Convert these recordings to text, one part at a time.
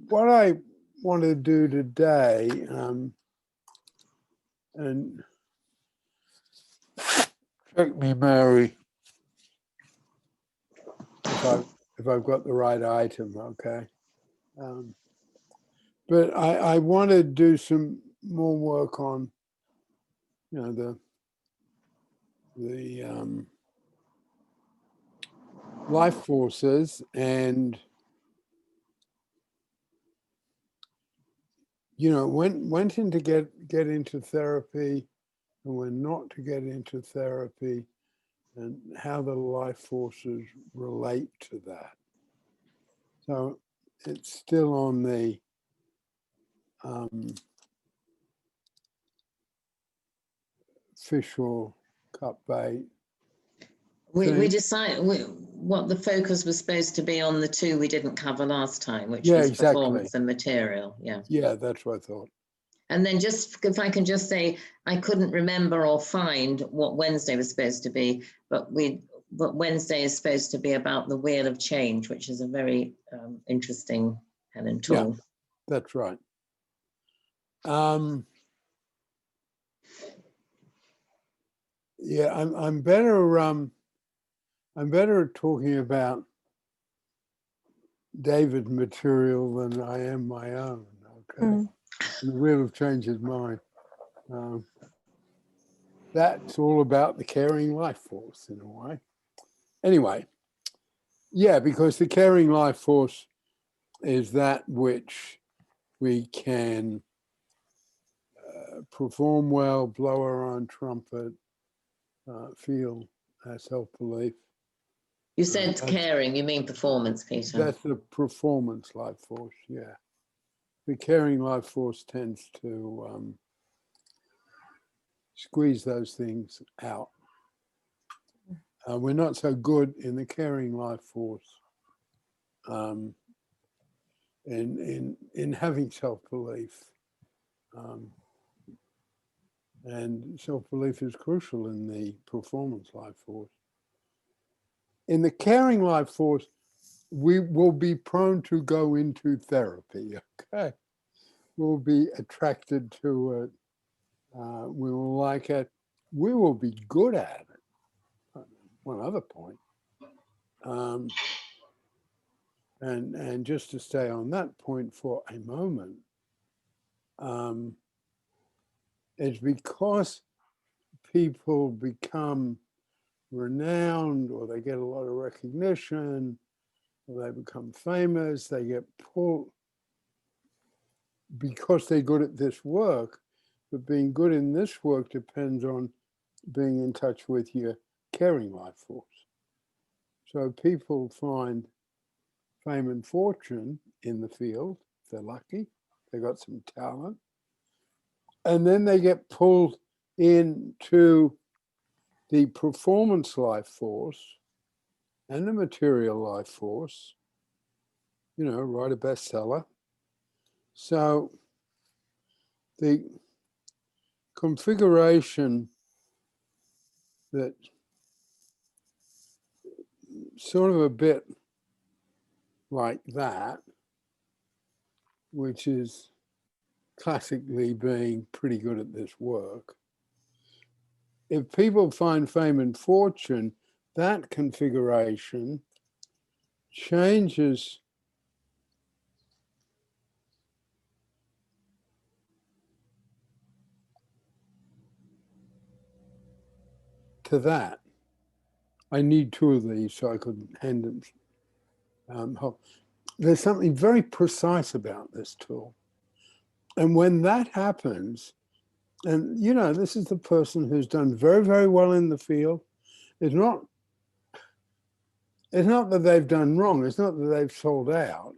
what I want to do today, and check me, Mary, if I've got the right item, okay. But I want to do some more work on, you know, the life forces, and you know, when to get into therapy and when not to get into therapy, and how the life forces relate to that. So it's still on the fish or cut bait. We decided what the focus was supposed to be on the two we didn't cover last time, which was exactly. Performance and material. Yeah, that's what I thought. And then just, if I can just say, I couldn't remember or find what Wednesday was supposed to be, but Wednesday is supposed to be about the wheel of change, which is a very interesting tool. Yeah, that's right. Yeah, I'm better at talking about David's material than I am my own. Okay, and the wheel of change is mine. That's all about the caring life force in a way. Anyway, yeah, because the caring life force is that which we can perform well, blow our own trumpet, feel self-belief. You said caring, you mean performance, Peter? That's the performance life force, yeah. The caring life force tends to squeeze those things out. We're not so good in the caring life force in having self-belief. And self-belief is crucial in the performance life force. In the caring life force, we will be prone to go into therapy, okay? We'll be attracted to it. We will like it. We will be good at it. One other point. And just to stay on that point for a moment, it's because people become renowned, or they get a lot of recognition, or they become famous, they get pulled because they're good at this work. But being good in this work depends on being in touch with your caring life force. So people find fame and fortune in the field, if they're lucky, they got some talent, and then they get pulled into the performance life force and the material life force, you know, write a bestseller. So the configuration that sort of a bit like that, which is classically being pretty good at this work. If people find fame and fortune, that configuration changes to that. I need two of these so I could hand them. There's something very precise about this tool. And when that happens, and you know, this is the person who's done very, very well in the field. It's not that they've done wrong. It's not that they've sold out.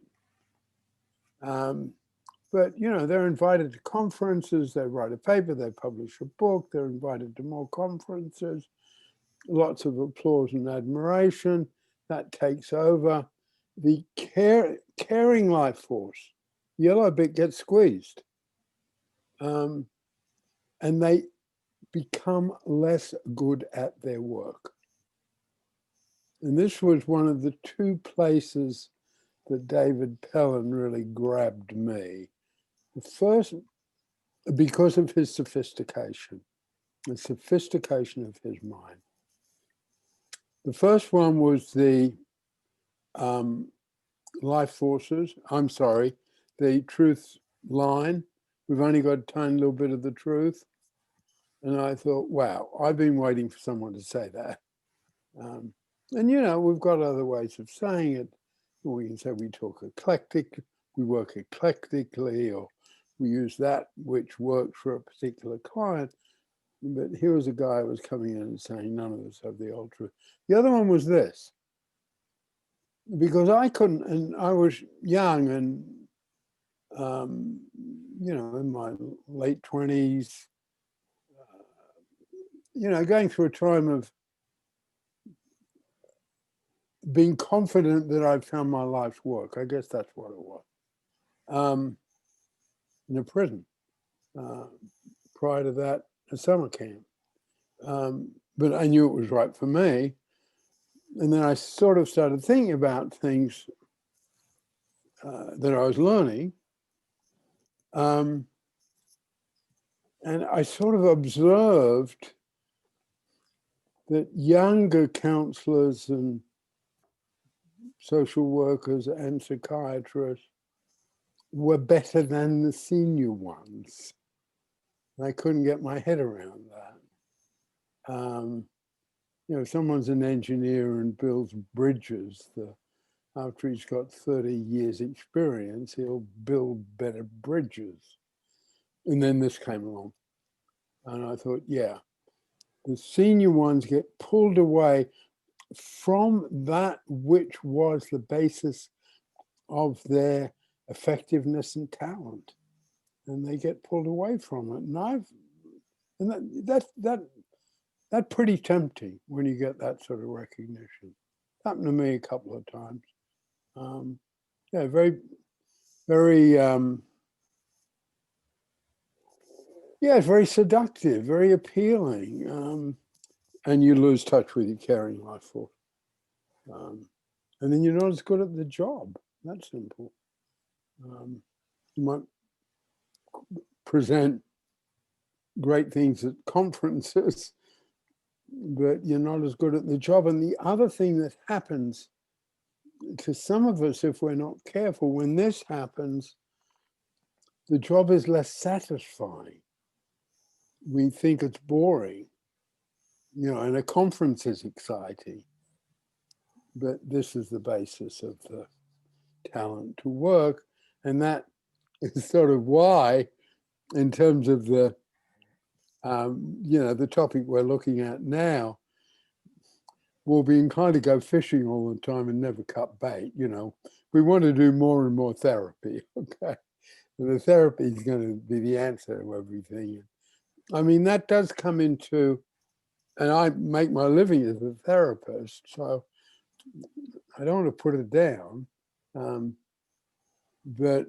But, you know, they're invited to conferences, they write a paper, they publish a book, they're invited to more conferences, lots of applause and admiration. That takes over. The caring life force, yellow bit, gets squeezed. And they become less good at their work. And this was one of the two places that David Pellin really grabbed me. The first, because of his sophistication, the sophistication of his mind. The first one was the life forces, the truth line. We've only got a tiny little bit of the truth. And I thought, wow, I've been waiting for someone to say that. And, you know, we've got other ways of saying it. We can say we talk eclectic, we work eclectically, or we use that which works for a particular client. But here was a guy who was coming in and saying, none of us have the old truth. The other one was this, because I couldn't, and I was young and, you know, in my late 20s, you know, going through a time of being confident that I'd found my life's work. I guess that's what it was. In a prison. Prior to that, a summer camp. But I knew it was right for me. And then I sort of started thinking about things that I was learning. And I sort of observed that younger counselors and social workers and psychiatrists were better than the senior ones. I couldn't get my head around that. You know, if someone's an engineer and builds bridges, after he's got 30 years experience, he'll build better bridges. And then this came along. And I thought, yeah, the senior ones get pulled away from that which was the basis of their effectiveness and talent. And they get pulled away from it. And that's pretty tempting when you get that sort of recognition. Happened to me a couple of times. Yeah, very, very, yeah, it's very seductive, very appealing. And you lose touch with your caring life force. And then you're not as good at the job. That's simple. You might present great things at conferences, but you're not as good at the job. And the other thing that happens to some of us, if we're not careful, when this happens, the job is less satisfying. We think it's boring, you know, and a conference is exciting, but this is the basis of the talent to work. And that is sort of why, in terms of the, you know, the topic we're looking at now, we'll be inclined to go fishing all the time and never cut bait. You know, we want to do more and more therapy. Okay, and the therapy is going to be the answer to everything. I mean, that does come into, and I make my living as a therapist, so I don't want to put it down. But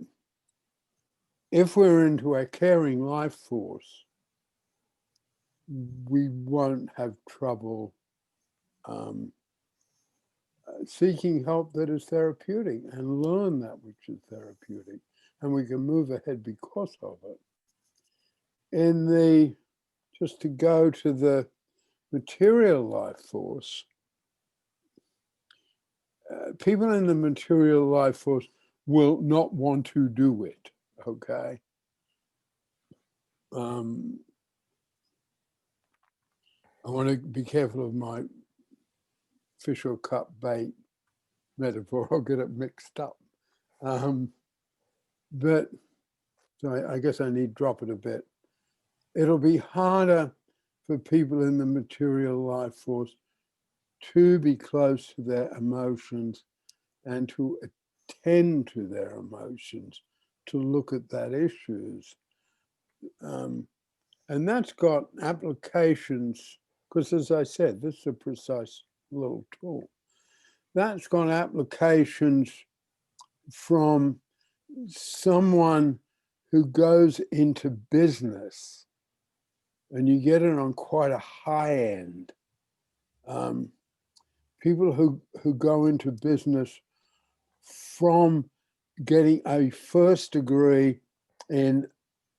if we're into our caring life force, we won't have trouble seeking help that is therapeutic and learn that which is therapeutic, and we can move ahead because of it. Just to go to the material life force, people in the material life force will not want to do it, okay? I want to be careful of my fish or cut bait metaphor. I'll get it mixed up. But so I guess I need to drop it a bit. It'll be harder for people in the material life force to be close to their emotions and to attend to their emotions, to look at that issues. And that's got applications, because as I said, this is a precise little tool. That's got applications from someone who goes into business, and you get it on quite a high end. People who go into business from getting a first degree in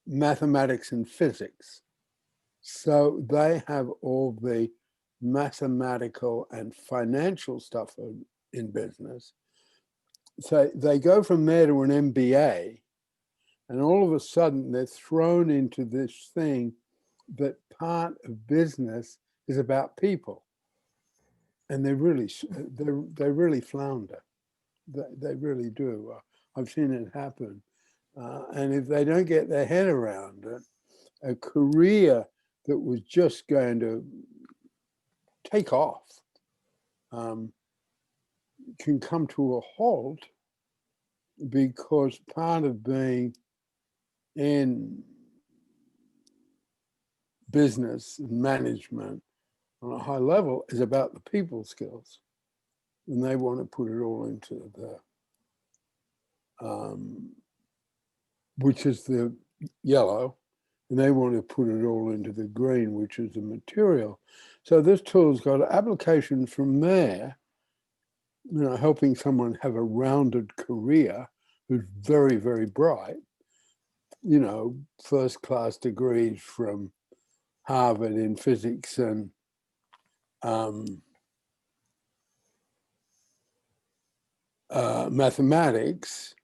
mathematics and physics. So they have all the mathematical and financial stuff in business. So they go from there to an MBA, and all of a sudden they're thrown into this thing that part of business is about people. And they really flounder. They really do. I've seen it happen. And if they don't get their head around it, a career that was just going to take off can come to a halt, because part of being in business and management on a high level is about the people skills. And they want to put it all into the, which is the yellow, and they want to put it all into the green, which is the material. So this tool's got an application from there, helping someone have a rounded career who's very, very bright, first-class degrees from Harvard in physics and mathematics,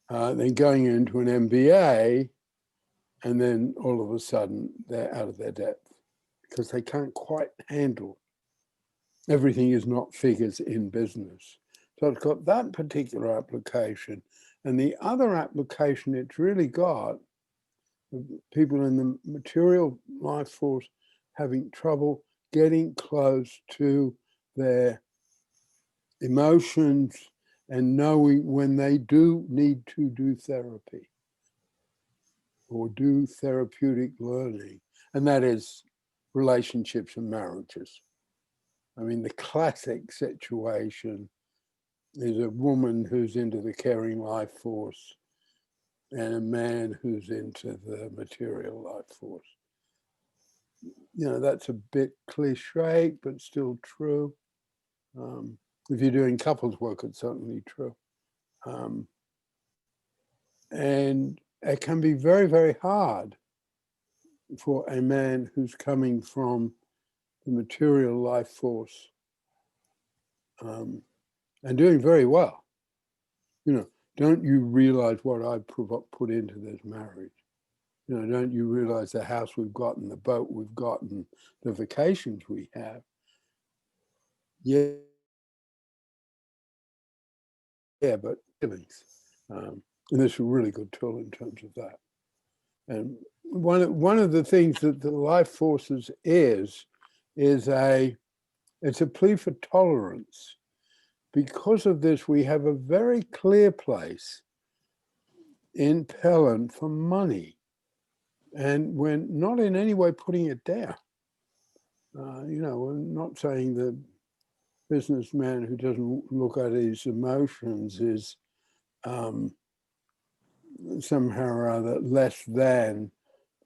then going into an MBA, and then all of a sudden they're out of their depth because they can't quite handle. Everything is not figures in business. So it's got that particular application. And the other application it's really got, people in the material life force having trouble getting close to their emotions and knowing when they do need to do therapy or do therapeutic learning, and that is relationships and marriages. I mean, the classic situation is a woman who's into the caring life force and a man who's into the material life force. That's a bit cliche, but still true. If you're doing couples work, it's certainly true. And it can be very, very hard for a man who's coming from the material life force and doing very well. Don't you realize what I put into this marriage? Don't you realize the house we've got and the boat we've got and the vacations we have? Yeah, but feelings. And this is a really good tool in terms of that. And one of the things that the life forces is it's a plea for tolerance. Because of this, we have a very clear place in Pelham for money. And we're not in any way putting it down. We're not saying the businessman who doesn't look at his emotions is somehow or other less than,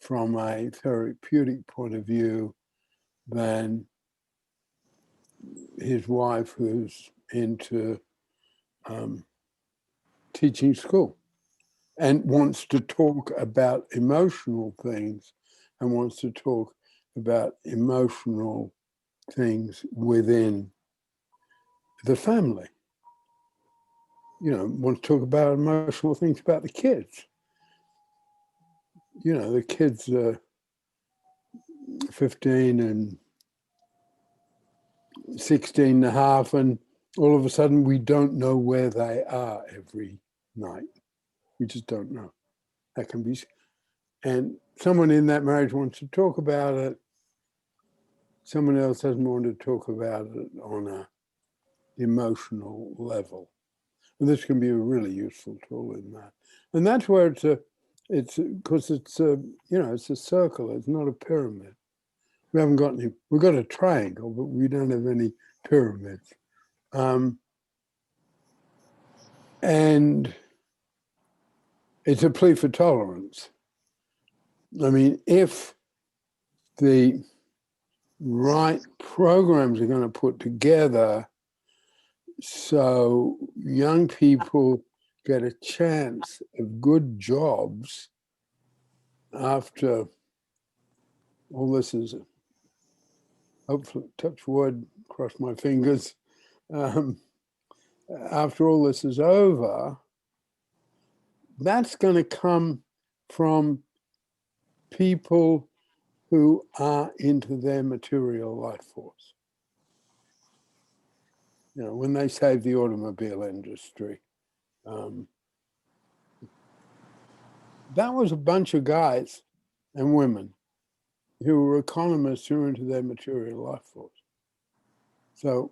from a therapeutic point of view, than his wife who's into teaching school and wants to talk about emotional things and wants to talk about emotional things within the family. Want to talk about emotional things about the kids. The kids are 15 and 16 and a half, and all of a sudden we don't know where they are every night. We just don't know. That can be, and someone in that marriage wants to talk about it. Someone else doesn't want to talk about it on an emotional level. And this can be a really useful tool in that. And that's where it's because it's a circle, it's not a pyramid. We haven't got any, we've got a triangle, but we don't have any pyramids. And it's a plea for tolerance. I mean, if the right programs are going to put together so young people get a chance of good jobs after all this is, hopefully, touch wood, cross my fingers, after all this is over, that's going to come from people who are into their material life force. You know, when they saved the automobile industry, that was a bunch of guys and women who were economists who were into their material life force. So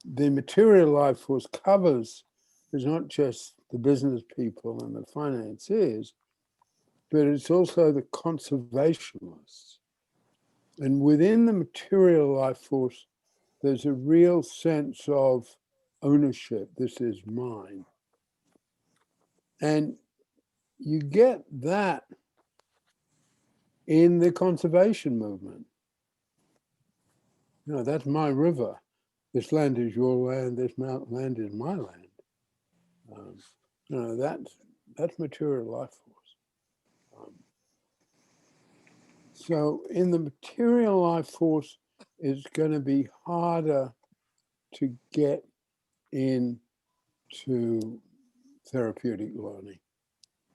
the material life force covers is not just the business people and the financiers, but it's also the conservationists. And within the material life force, there's a real sense of ownership. This is mine. And you get that in the conservation movement. You know, that's my river. This land is your land. This land is my land. You know, that's material life force. So in the material life force, it's going to be harder to get into therapeutic learning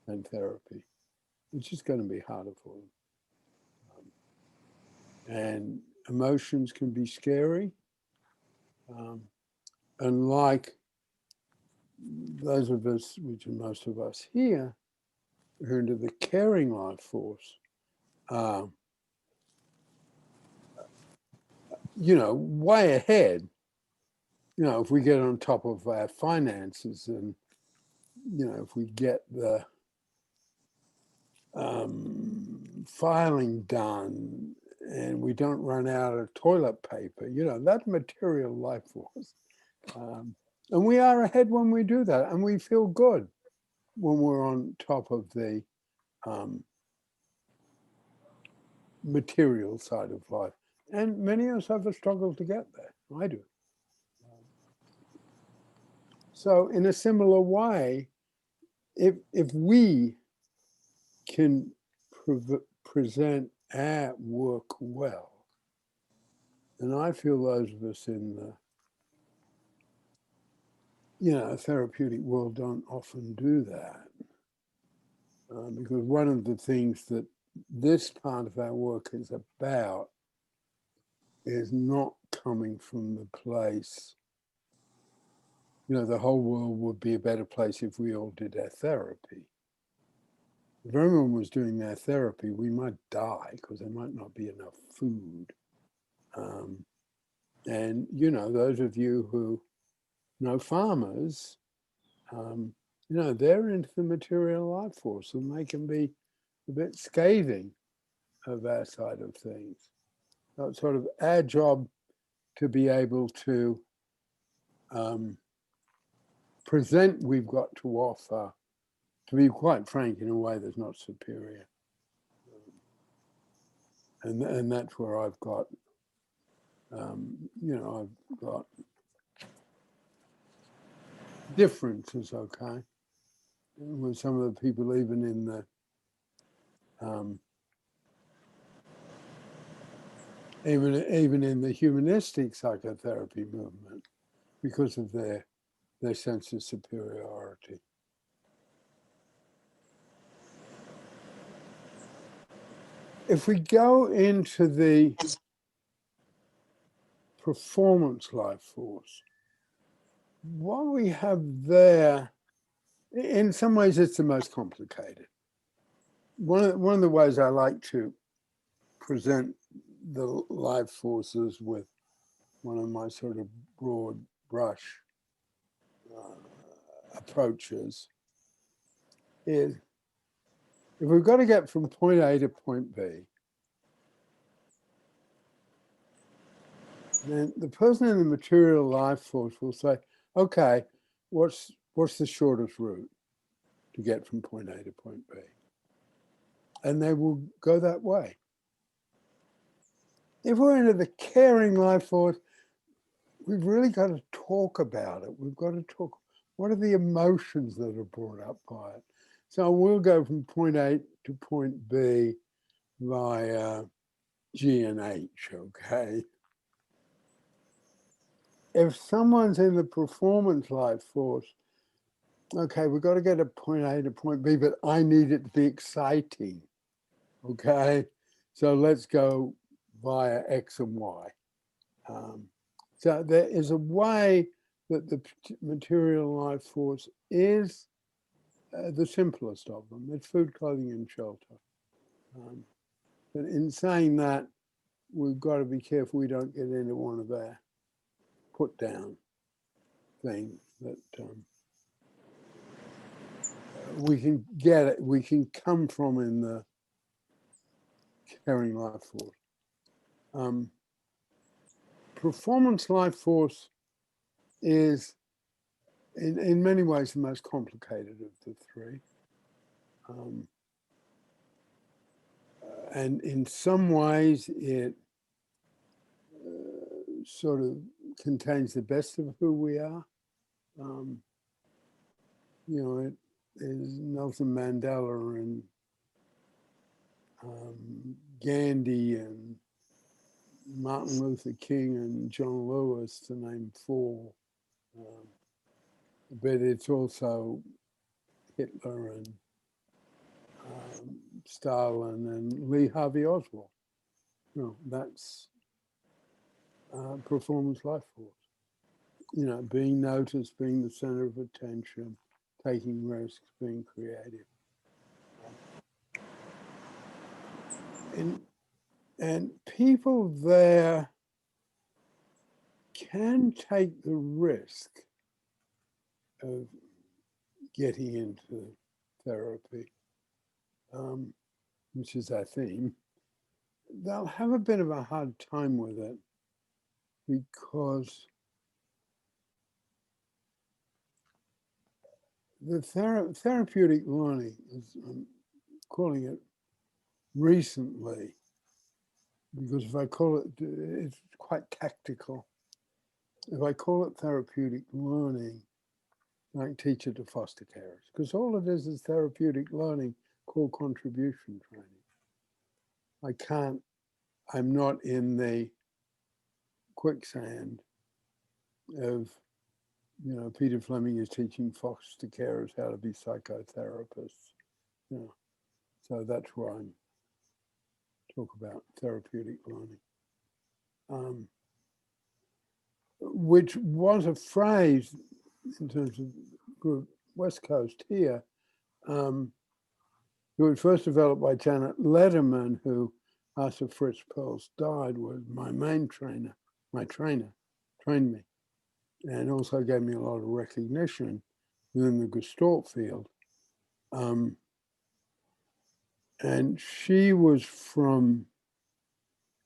and therapy. It's just going to be harder for them. And emotions can be scary. And like those of us, which are most of us here, who are into the caring life force, you know, way ahead. You know, if we get on top of our finances and, you know, if we get the filing done and we don't run out of toilet paper, you know, that's material life force. And we are ahead when we do that, and we feel good when we're on top of the material side of life. And many of us have a struggle to get there. I do. So in a similar way, if we can present our work well, and I feel those of us in the, you know, therapeutic world don't often do that. Because one of the things that this part of our work is about is not coming from the place, you know, the whole world would be a better place if we all did our therapy. If everyone was doing their therapy, we might die because there might not be enough food. And, you know, those of you who know farmers, you know, they're into the material life force, and they can be a bit scathing of our side of things. So it's sort of our job to be able to present we've got to offer, to be quite frank, in a way that's not superior. And that's where I've got, you know, I've got differences, okay, with some of the people, even in the even in the humanistic psychotherapy movement, because of their sense of superiority. If we go into the performance life force, what we have there, in some ways, it's the most complicated. One of the ways I like to present the life forces with one of my sort of broad brush approaches is, if we've got to get from point A to point B, then the person in the material life force will say, okay, what's the shortest route to get from point A to point B? And they will go that way. If we're into the caring life force, we've really got to talk about it. We've got to talk, what are the emotions that are brought up by it? So we'll go from point A to point B via G and H, okay? If someone's in the performance life force, okay, we've got to get to point A to point B, but I need it to be exciting, okay? So let's go via X and Y. So there is a way that the material life force is the simplest of them. It's food, clothing, and shelter. But in saying that, we've got to be careful we don't get into one of our put down things that we can get it, we can come from in the caring life force. Performance life force is in many ways the most complicated of the three. And in some ways it sort of contains the best of who we are. You know, it is Nelson Mandela and Gandhi and Martin Luther King and John Lewis, to name four. But it's also Hitler and Stalin and Lee Harvey Oswald. You know, that's performance life force. You know, being noticed, being the center of attention, taking risks, being creative. And people there can take the risk of getting into therapy, which is our theme. They'll have a bit of a hard time with it because the therapeutic learning, as I'm calling it recently, because if I call it, it's quite tactical. If I call it therapeutic learning, I can teach it to foster carers, because all it is therapeutic learning called contribution training. I'm not in the quicksand of, you know, Peter Fleming is teaching foster carers how to be psychotherapists. You know, so that's where I'm talk about therapeutic learning, which was a phrase in terms of group West Coast here. It was first developed by Janet Letterman, who, after Fritz Perls died, was my main trainer. My trainer trained me, and also gave me a lot of recognition within the Gestalt field. And she was from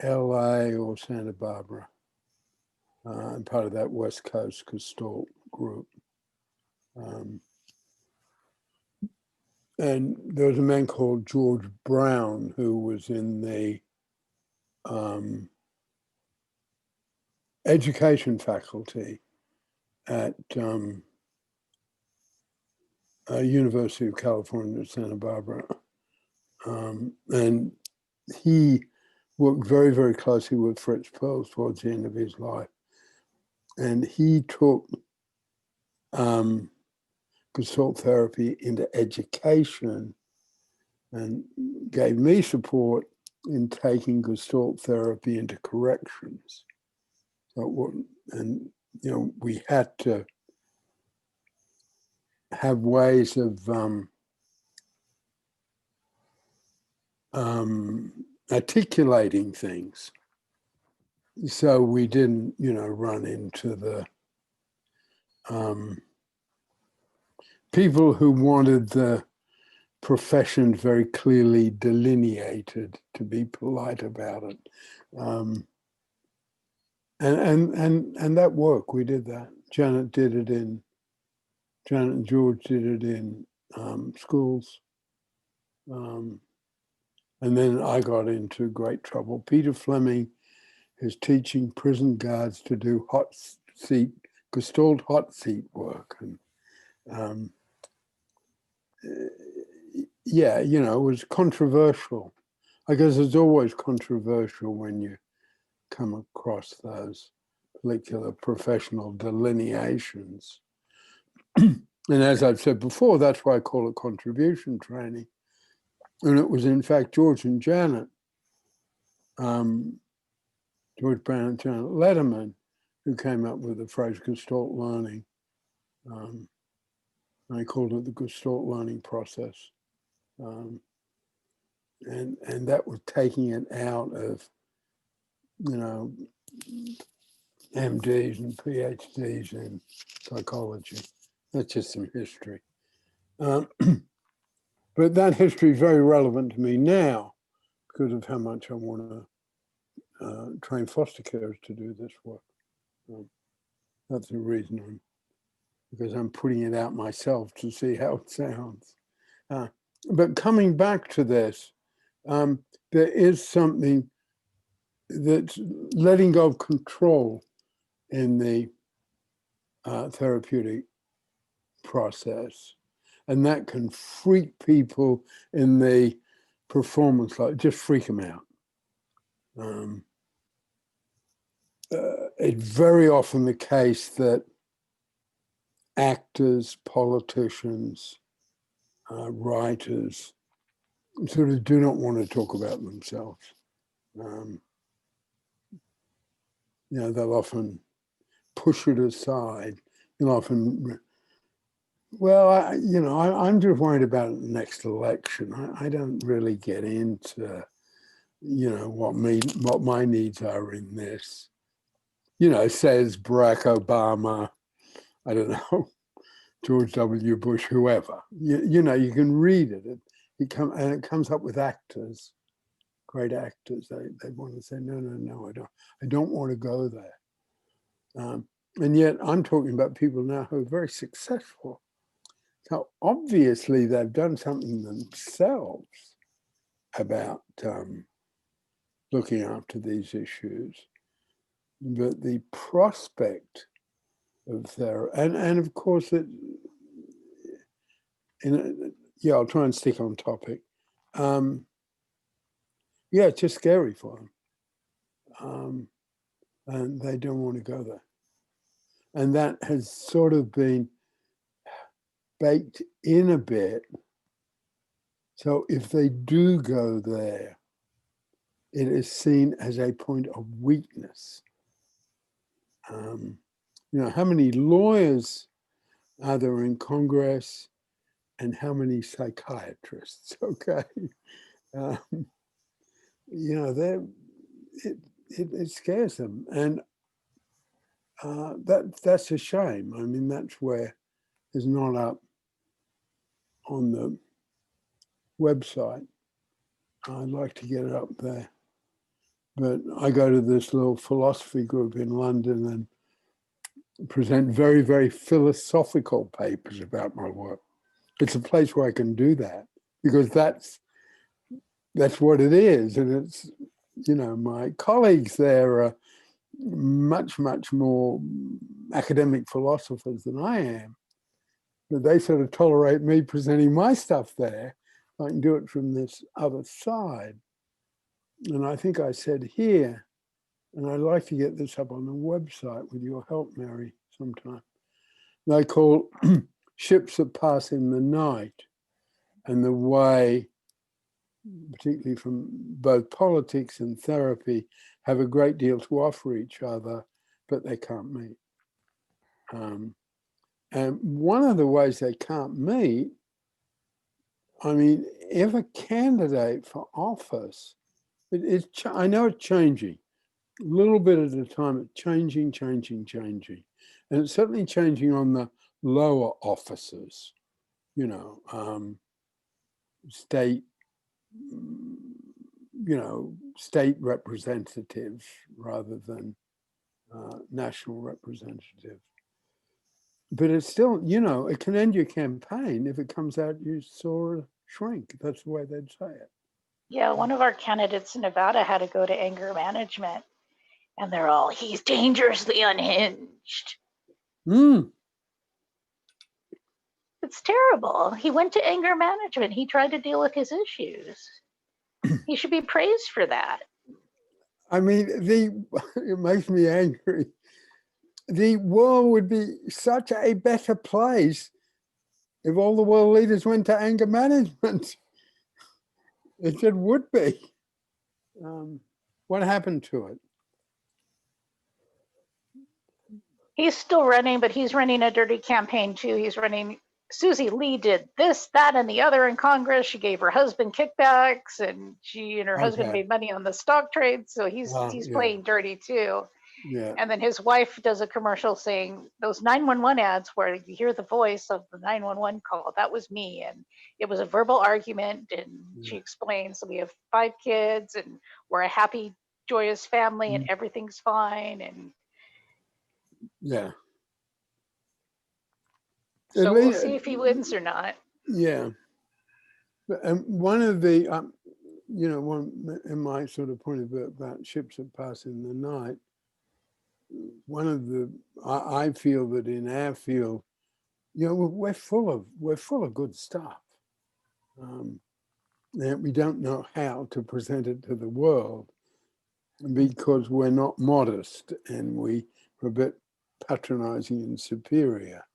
LA or Santa Barbara, and part of that West Coast Gestalt group. And there was a man called George Brown who was in the education faculty at University of California, Santa Barbara. And he worked very, very closely with Fritz Perls towards the end of his life. And he took Gestalt therapy into education and gave me support in taking Gestalt therapy into corrections. So, and, you know, we had to have ways of articulating things, so we didn't, you know, run into the people who wanted the profession very clearly delineated, to be polite about it. And that work, we did that. Janet and George did it in schools. And then I got into great trouble. Peter Fleming is teaching prison guards to do hot seat, Gestalt hot seat work. And Yeah, you know, it was controversial. I guess it's always controversial when you come across those particular professional delineations. And as I've said before, that's why I call it contribution training. And it was, in fact, George and Janet, George Brown and Janet Letterman, who came up with the phrase Gestalt learning. I called it the Gestalt learning process. And that was taking it out of, you know, MDs and PhDs in psychology. That's just some history. But that history is very relevant to me now because of how much I want to train foster carers to do this work. That's the reason because I'm putting it out myself to see how it sounds. But coming back to this, there is something that's letting go of control in the therapeutic process. And that can freak people in the performance, like just freak them out. It's very often the case that actors, politicians, writers sort of do not want to talk about themselves. You know, they'll often push it aside. They'll often, well, I'm just worried about the next election. I don't really get into, you know, what my needs are in this. You know, says Barack Obama, I don't know, George W. Bush, whoever. You know, you can read it. It comes up with actors, great actors. They want to say, no, I don't want to go there. And yet I'm talking about people now who are very successful. So obviously they've done something themselves about looking after these issues. But the prospect of their, and of course, I'll try and stick on topic. Yeah, it's just scary for them. And they don't want to go there. And that has sort of been baked in a bit. So if they do go there, it is seen as a point of weakness. You know, how many lawyers are there in Congress and how many psychiatrists, okay? You know, it scares them. And that's a shame. I mean, that's where it's not up on the website. I'd like to get it up there. But I go to this little philosophy group in London and present very, very philosophical papers about my work. It's a place where I can do that because that's what it is. And it's, you know, my colleagues there are much, much more academic philosophers than I am. But they sort of tolerate me presenting my stuff there. I can do it from this other side. And I think I said here, and I'd like to get this up on the website with your help, Mary, sometime. They call ships that pass in the night, and the way, particularly from both politics and therapy, have a great deal to offer each other, but they can't meet. And one of the ways they can't meet, I mean, if a candidate for office, I know it's changing, a little bit at a time, it's changing. And it's certainly changing on the lower offices, you know, state representatives rather than national representatives. But it's still, you know, it can end your campaign if it comes out you saw a shrink. That's the way they'd say it. Yeah, one of our candidates in Nevada had to go to anger management, and they're all, he's dangerously unhinged. It's terrible. He went to anger management. He tried to deal with his issues. He should be praised for that. I mean, it makes me angry. The world would be such a better place if all the world leaders went to anger management. It would be. What happened to it? He's still running, but he's running a dirty campaign too. He's running. Susie Lee did this, that, and the other in Congress. She gave her husband kickbacks, and she and her husband made money on the stock trade. So he's playing dirty too. Yeah. And then his wife does a commercial saying those 911 ads where you hear the voice of the 911 call. That was me, and it was a verbal argument. And she explains, so we have 5 kids, and we're a happy, joyous family, and everything's fine. And yeah. so we'll see if he wins or not. Yeah. And one of the, one in my sort of point of view about ships that pass in the night, one of the, I feel that in our field, we're full of good stuff. And we don't know how to present it to the world because we're not modest and we're a bit patronizing and superior.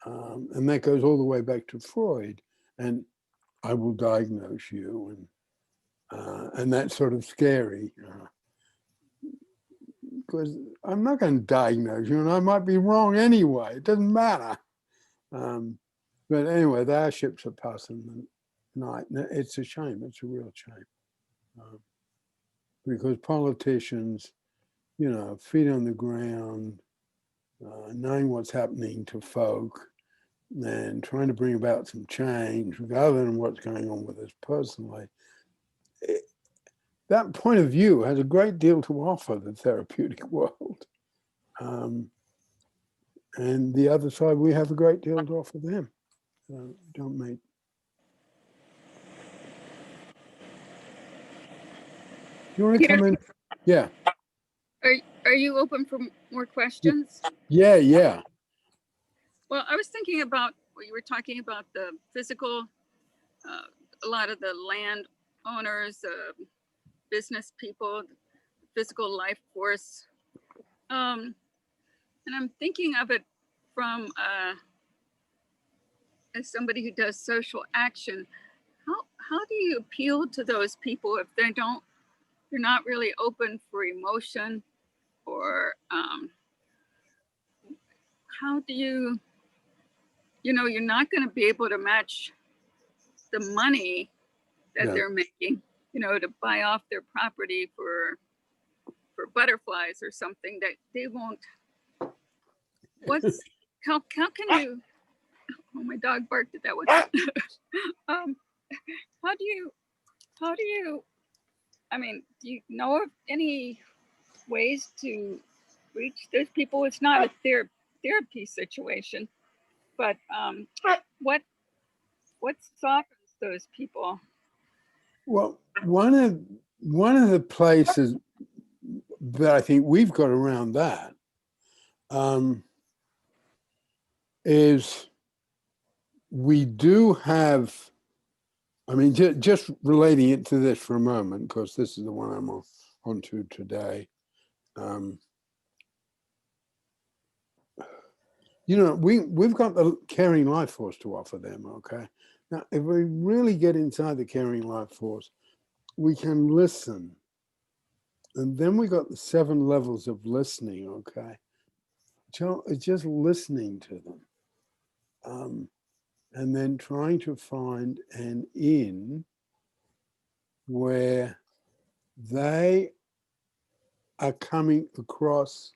And that goes all the way back to Freud. And I will diagnose you, and that's sort of scary because I'm not going to diagnose you, and I might be wrong anyway. It doesn't matter. But anyway, our ships are passing the night. It's a shame. It's a real shame because politicians, feet on the ground, knowing what's happening to folk, and trying to bring about some change rather than what's going on with us personally. That point of view has a great deal to offer the therapeutic world. And the other side, we have a great deal to offer them. Don't make. Do you want to Peter, come in? Yeah. Are you open for more questions? Yeah. Well, I was thinking about what you were talking about, the physical, a lot of the land owners, business people, physical life force. And I'm thinking of it from as somebody who does social action. How do you appeal to those people if they're not really open for emotion, or how do you, you're not going to be able to match the money that they're making, to buy off their property for butterflies or something that they won't. How can you? Oh, my dog barked at that one. How do you? I mean, do you know of any ways to reach those people? It's not a therapy situation, but what softens those people? Well, one of the places that I think we've got around that is we do have, I mean, just relating it to this for a moment, because this is the one I'm on to today. We've got the caring life force to offer them, okay? Now, if we really get inside the caring life force, we can listen. And then we got the 7 levels of listening, okay? Just listening to them. And then trying to find an in where they are coming across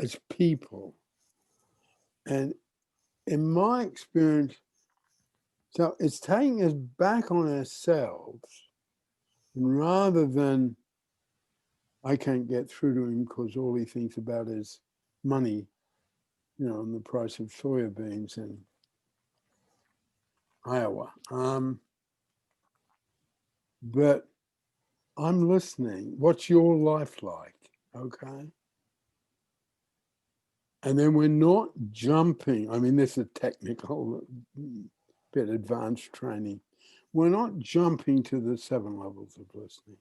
as people. And in my experience, so it's taking us back on ourselves, and rather than I can't get through to him because all he thinks about is money, and the price of soya beans in Iowa. But I'm listening. What's your life like? Okay. And then we're not jumping. I mean, this is technical, bit advanced training. We're not jumping to the 7 levels of listening.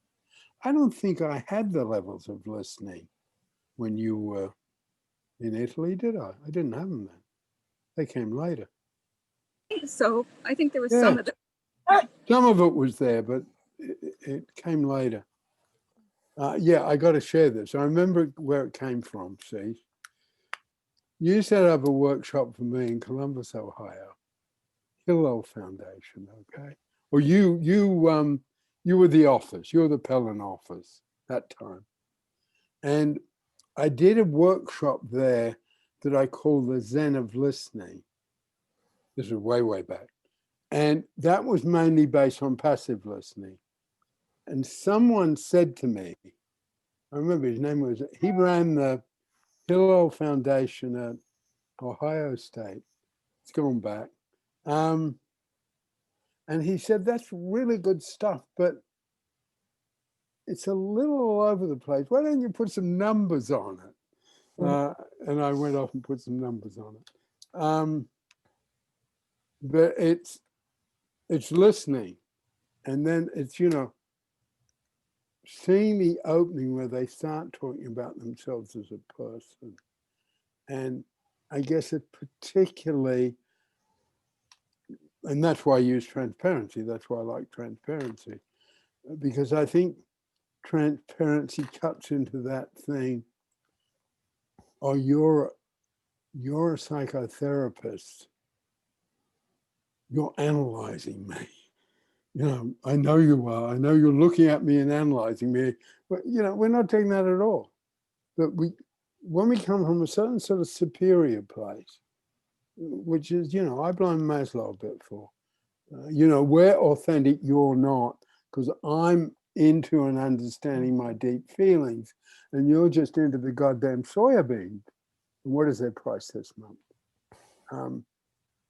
I don't think I had the levels of listening when you were in Italy, did I? I didn't have them then. They came later. So I think there was Yeah. some of that. Some of it was there, but it came later. Yeah, I got to share this. I remember where it came from, see. You set up a workshop for me in Columbus, Ohio, Hillel Foundation, okay? Or you were the office, you were the Pellin office that time. And I did a workshop there that I call the Zen of Listening. This was way, way back. And that was mainly based on passive listening. And someone said to me, I remember his name was, he ran the Hillel Foundation at Ohio State. It's gone back. And he said, that's really good stuff, but it's a little all over the place. Why don't you put some numbers on it? And I went off and put some numbers on it. But it's listening. And then it's, seeing the opening where they start talking about themselves as a person. And I guess it particularly, and that's why I use transparency. That's why I like transparency, because I think transparency cuts into that thing. Oh, you're a psychotherapist. You're analyzing me. I know you are. I know you're looking at me and analyzing me. But, we're not doing that at all. But when we come from a certain sort of superior place, which is, I blame Maslow a bit for, we're authentic, you're not, because I'm into and understanding my deep feelings, and you're just into the goddamn soya bean. And what is their price this month?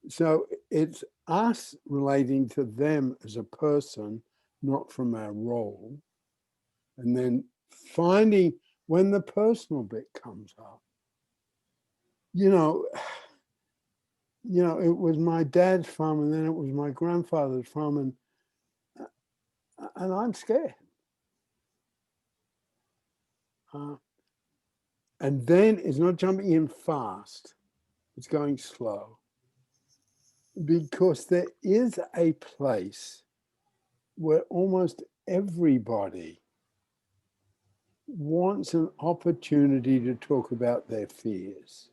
So it's us relating to them as a person, not from our role. And then finding when the personal bit comes up, it was my dad's farm, and then it was my grandfather's farm, and I'm scared. And then it's not jumping in fast, it's going slow. Because there is a place where almost everybody wants an opportunity to talk about their fears.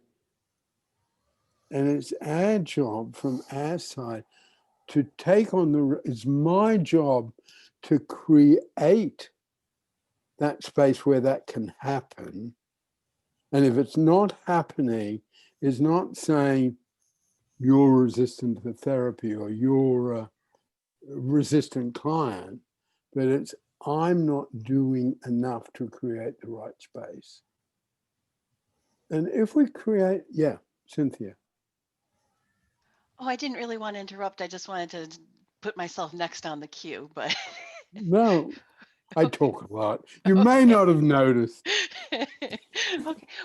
And it's our job from our side to take on it's my job to create that space where that can happen. And if it's not happening, it's not saying you're resistant to therapy or you're a resistant client, but it's I'm not doing enough to create the right space. And if we create, yeah, Cynthia. Oh, I didn't really want to interrupt. I just wanted to put myself next on the queue, but No, I talk a lot. You may not have noticed. Okay.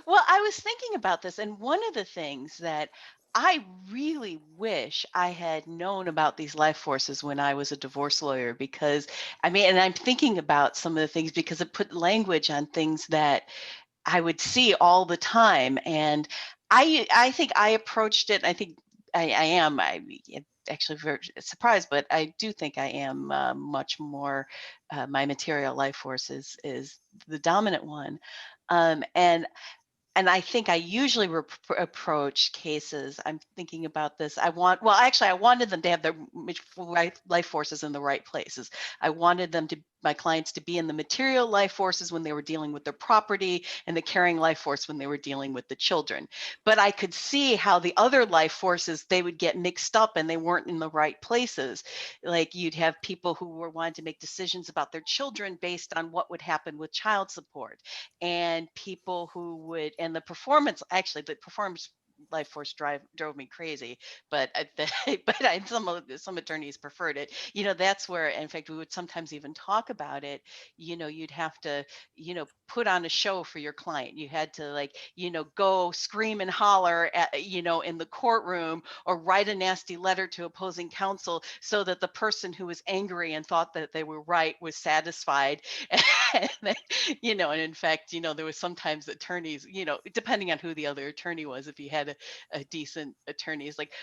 Well, I was thinking about this, and one of the things that I really wish I had known about these life forces when I was a divorce lawyer, because and I'm thinking about some of the things because it put language on things that I would see all the time. And I think I approached it. I think I am. Actually very surprised, but I do think I am much more. My material life force is the dominant one, and I think I usually approach cases. I'm thinking about this. I wanted them to have their life forces in the right places. I wanted my clients to be in the material life forces when they were dealing with their property, and the caring life force when they were dealing with the children. But I could see how the other life forces, they would get mixed up and they weren't in the right places. Like you'd have people who were wanting to make decisions about their children based on what would happen with child support, and people who would, and the performance life force drove me crazy, but some attorneys preferred it. That's where, in fact, we would sometimes even talk about it. You'd have to, put on a show for your client. You had to, like, go scream and holler at, in the courtroom, or write a nasty letter to opposing counsel so that the person who was angry and thought that they were right was satisfied. And then, and in fact, there was sometimes attorneys, depending on who the other attorney was, if you had a decent attorney, it's like,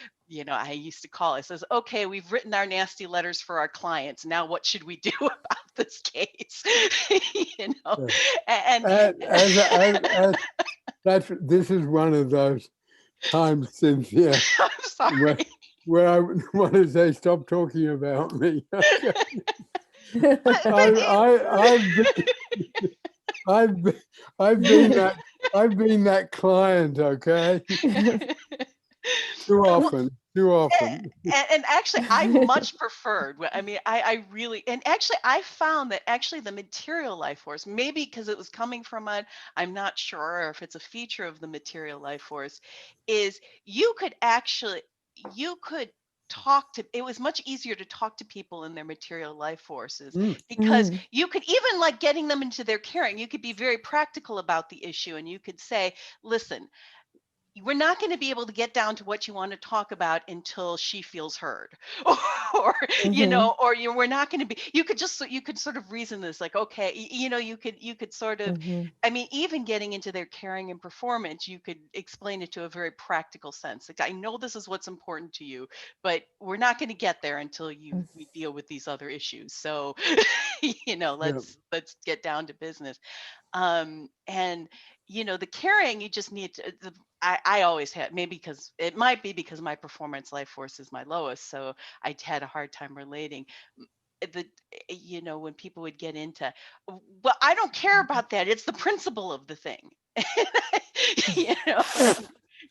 I used to call, it says, okay, we've written our nasty letters for our clients. Now what should we do about this case? Yeah. And This is one of those times, Cynthia, I'm sorry. where I want to say, stop talking about me. Okay. I've been that client, okay? Too often. And actually, I much preferred. I mean, I really, and actually, I found that actually the material life force, maybe because it was coming from I'm not sure, or if it's a feature of the material life force, is you could talk to, it was much easier to talk to people in their material life forces, because you could, even like getting them into their caring, you could be very practical about the issue, and you could say, listen, we're not going to be able to get down to what you want to talk about until she feels heard, or we're not going to be, you could sort of reason this, like, okay, you could sort of, I mean, even getting into their caring and performance, you could explain it to a very practical sense, like, I know this is what's important to you, but we're not going to get there until we deal with these other issues, so let's get down to business. And the caring, you just need to, I always had, maybe because it might be because my performance life force is my lowest, so I had a hard time relating. The when people would get into, well, I don't care about that, it's the principle of the thing. you know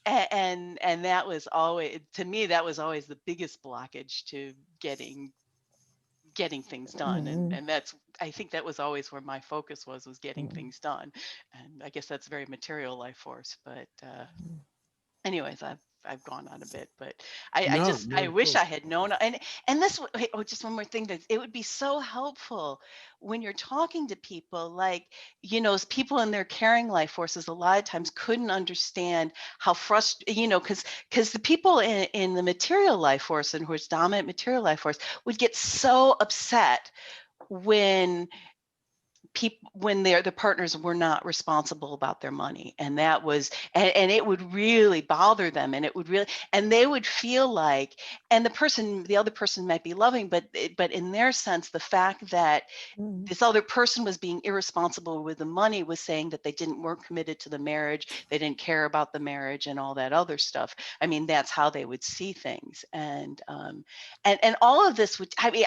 and that was always, to me, that was always the biggest blockage to getting things done, and that's, I think that was always where my focus was getting things done, and I guess that's very material life force, but anyways, I've gone on a bit, but No, I of wish course. I had known. And this, just one more thing, that it would be so helpful when you're talking to people, like, as people in their caring life forces, a lot of times couldn't understand how frustrated, because the people in the material life force, and who is dominant material life force, would get so upset when the partners were not responsible about their money, and that was, and it would really bother them, and it would really, and they would feel like, and the other person might be loving, but in their sense, the fact that this other person was being irresponsible with the money was saying that they weren't committed to the marriage, they didn't care about the marriage, and all that other stuff. I mean, that's how they would see things, and all of this would, I mean,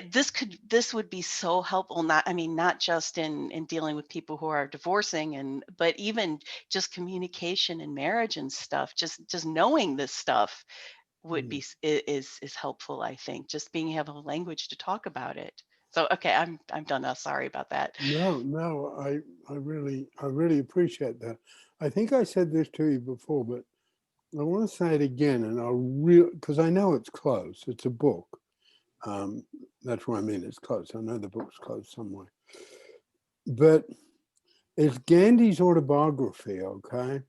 this would be so helpful, not just in dealing with people who are divorcing, but even just communication in marriage and stuff, just knowing this stuff would be is helpful, I think, just being have a language to talk about it. So okay, I'm done now, sorry about that. No, I really appreciate that. I think I said this to you before, but I want to say it again, and because I know it's close. It's a book. That's what I mean. It's close. I know the book's close somewhere, but it's Gandhi's autobiography, okay?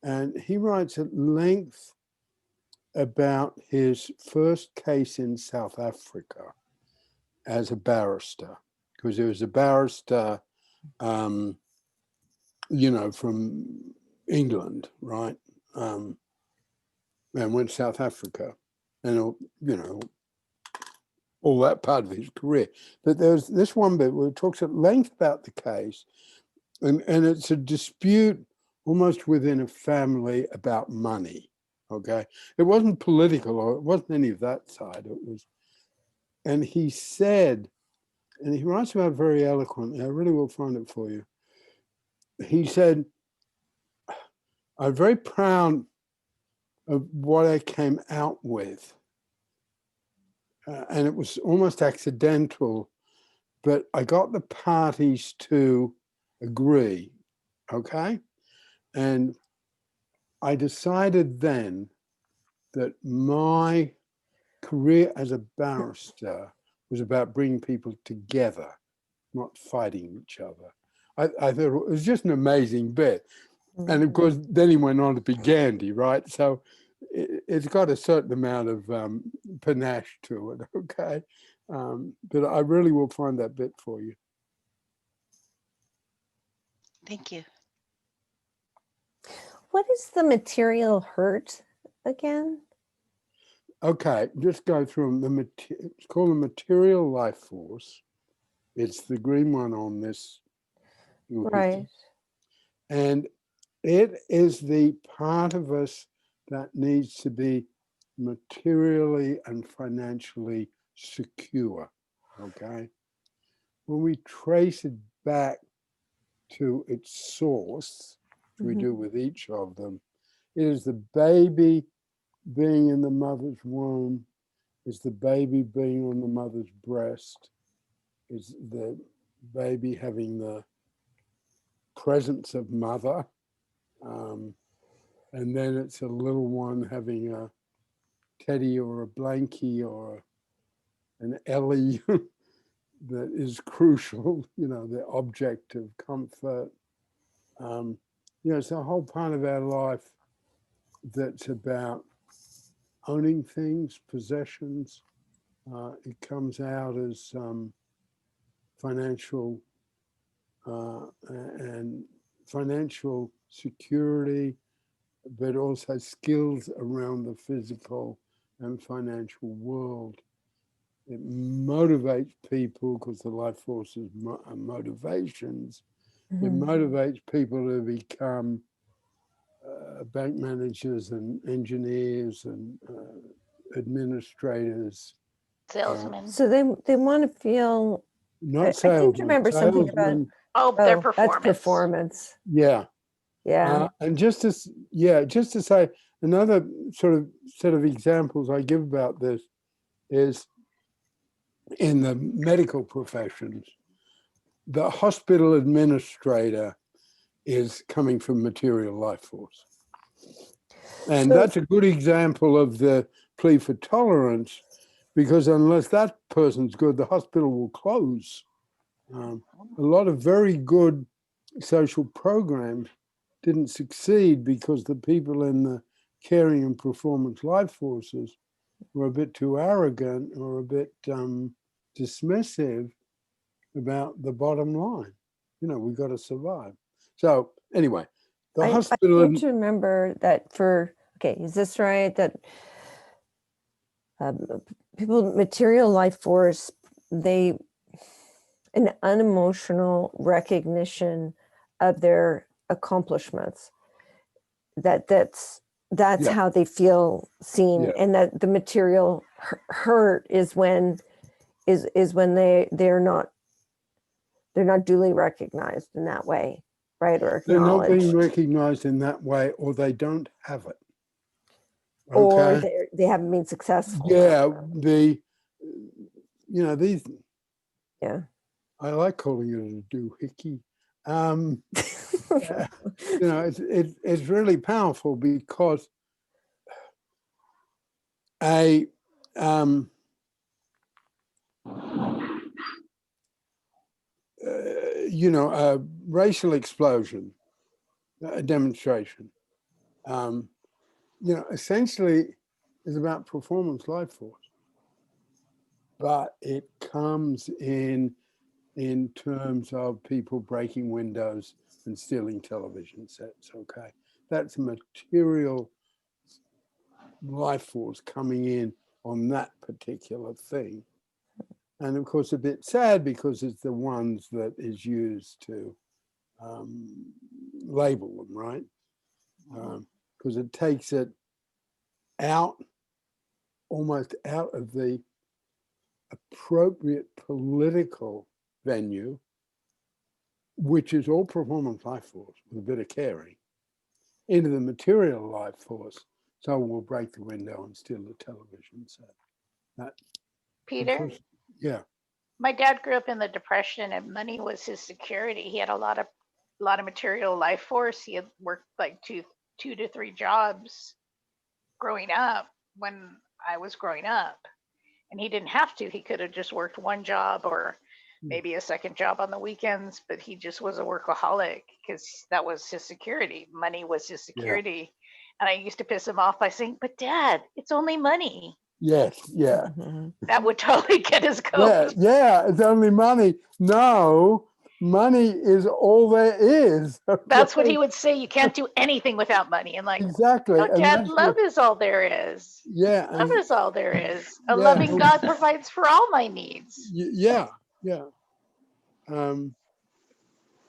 And he writes at length about his first case in South Africa as a barrister, because he was a barrister, from England, right? And went to South Africa, and all that part of his career. But there's this one bit where it talks at length about the case, and it's a dispute almost within a family about money, okay? It wasn't political, or it wasn't any of that side. It was, and he said, and he writes about it very eloquently, I really will find it for you. He said, I'm very proud of what I came out with. And it was almost accidental, but I got the parties to agree, okay? And I decided then that my career as a barrister was about bringing people together, not fighting each other. I thought it was just an amazing bit. And of course, then he went on to be Gandhi, right? So it's got a certain amount of panache to it, okay? But I really will find that bit for you. Thank you. What is the material hurt again? Okay, just go through them. It's called the material life force. It's the green one on this. Right. And it is the part of us that needs to be materially and financially secure, okay? When we trace it back to its source, which we do with each of them, it is the baby being in the mother's womb, is the baby being on the mother's breast, is the baby having the presence of mother, and then it's a little one having a teddy or a blankie or an Ellie that is crucial, you know, the object of comfort. You know, it's a whole part of our life that's about owning things, possessions. It comes out as financial and financial security, but also skills around the physical and financial world. It motivates people because the life force is motivations. It motivates people to become bank managers and engineers and administrators. Salesmen. So they want to feel. Not I seem to salesmen. remember something about. Salesmen, Their Oh, performance. that's performance. yeah. Yeah. And just to say, another sort of set of examples I give about this is in the medical professions, the hospital administrator is coming from material life force. And So- that's a good example of the plea for tolerance, because unless that person's good, the hospital will close. A lot of very good social programs didn't succeed because the people in the caring and performance life forces were a bit too arrogant or a bit dismissive about the bottom line. You know, we got to survive. So anyway, the I hospital. seem to remember that is this right? That people, material life force, an unemotional recognition of their accomplishments. That's Yeah. how they feel seen, Yeah. and that the material hurt is when they're not duly recognized in that way, right? Or They're not acknowledged, being recognized in that way, or they don't have it. or Okay. they haven't been successful. Yeah, these. Yeah. I like calling it a doohickey. It's really powerful because a racial explosion, a demonstration, essentially is about performance life force, but it comes in terms of people breaking windows and stealing television sets, okay? That's material life force coming in on that particular thing. And of course, a bit sad because it's the ones that is used to label them, right? Because it takes it almost out of the appropriate political venue, which is all performance life force with a bit of caring, into the material life force. So we'll break the window and steal the television set. Peter? Yeah. My dad grew up in the Depression, and money was his security. He had a lot of material life force. He had worked like 2 to 3 jobs growing up when I was growing up. And he didn't have to. He could have just worked one job or maybe a second job on the weekends, but he just was a workaholic because that was his security. Money was his security. And I used to piss him off by saying, "But Dad, it's only money." Yes, yeah. Mhm. That would totally get his Yeah, goat. yeah, it's only money. No, money is all there is. That's what okay? he would say. You can't do anything without money. And like, Exactly. no, And Dad, that's love what, is all there is. yeah, Love and is all there is. A yeah, loving God provides for all my needs. yeah, yeah. Um,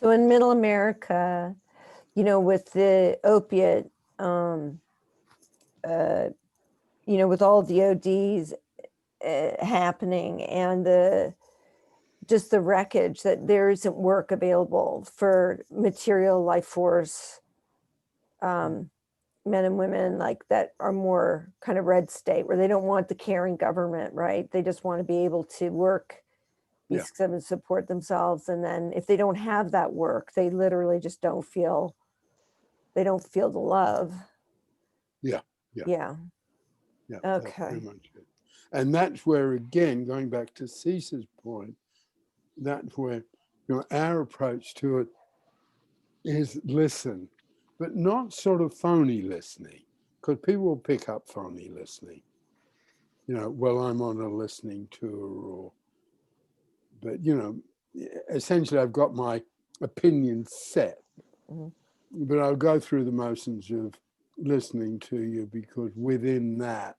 So in middle America, with the opiate, with all the ODs happening and just the wreckage, that there isn't work available for material life force men and women like that are more kind of red state, where they don't want the caring government, right? They just want to be able to work, be Yeah. and support themselves. And then if they don't have that work, they literally just don't feel the love. Yeah. Yeah. That's Okay. pretty much it. And that's where, again, going back to Cesa's point, that's where our approach to it is listen, but not sort of phony listening, because people will pick up phony listening. Well, I'm on a listening tour, but essentially I've got my opinion set, but I'll go through the motions of listening to you, because within that,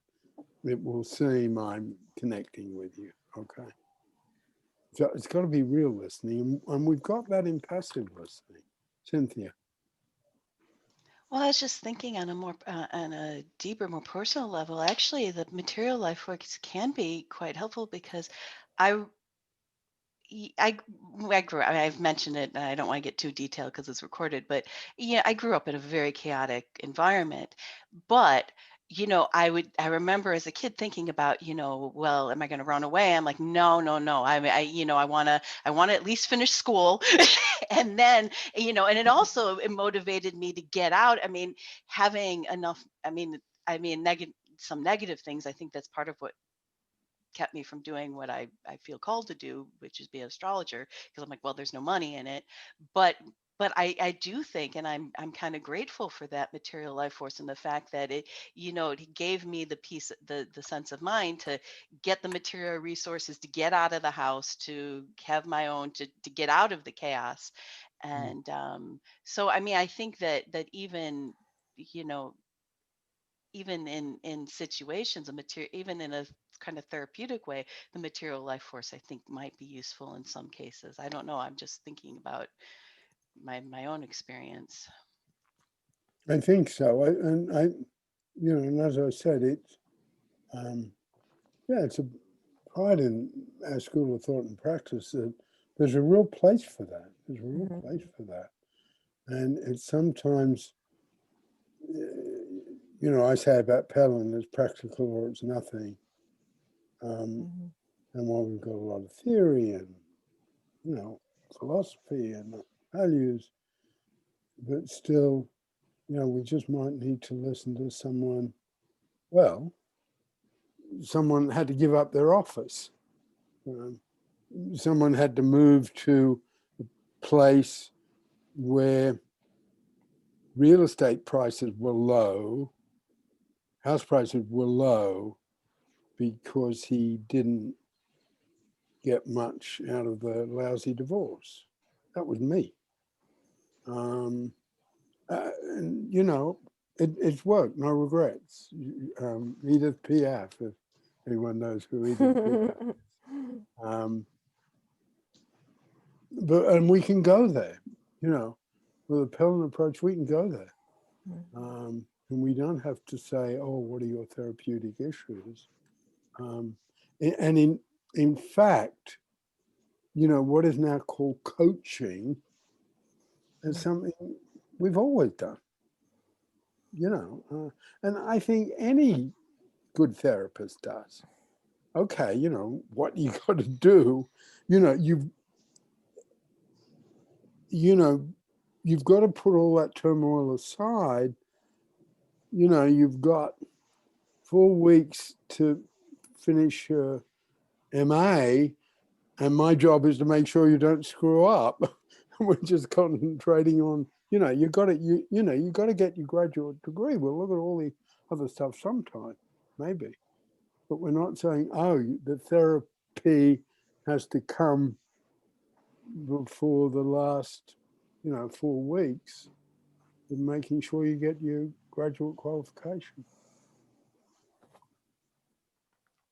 it will seem I'm connecting with you. Okay. So it's got to be real listening. And we've got that in passive listening. Cynthia. Well, I was just thinking on a deeper, more personal level. Actually, the material life force can be quite helpful because I I grew up, I've mentioned it, and I don't want to get too detailed because it's recorded, but yeah, I grew up in a very chaotic environment. But, I remember as a kid thinking about, well, am I going to run away? I'm like, no, no, no. I want to at least finish school. And then, and it also it motivated me to get out. I mean, having enough, some negative things, I think that's part of what kept me from doing what I feel called to do, which is be an astrologer, because I'm like, well, there's no money in it. But I do think, and I'm kind of grateful for that material life force and the fact that it gave me the peace, the sense of mind to get the material resources to get out of the house, to have my own, to get out of the chaos. And so I think that you know even in situations, even in a kind of therapeutic way, the material life force I think might be useful in some cases. I don't know, I'm just thinking about my own experience. I think so. And as I said, it's a pride in our school of thought and practice that there's a real place for that. There's a real place for that. And it's sometimes, I say about Pelham, it's practical or it's nothing. And while we've got a lot of theory and, philosophy and values, but still, we just might need to listen to someone. Well, someone had to give up their office. Someone had to move to a place where real estate prices were low, house prices were low, because he didn't get much out of the lousy divorce. That was me. And, it's worked, no regrets. Edith Piaf, if anyone knows who Edith Piaf is. And we can go there, with a Pelham approach, we can go there. And we don't have to say, oh, what are your therapeutic issues? And in fact, what is now called coaching is something we've always done, and I think any good therapist does. Okay, what you got to do, you've got to put all that turmoil aside you know, you've got 4 weeks to finish your MA, and my job is to make sure you don't screw up. We're just concentrating on, you know, you got to get your graduate degree. We'll look at all the other stuff sometime, maybe, but we're not saying, oh, the therapy has to come before the last, 4 weeks. And making sure you get your graduate qualification.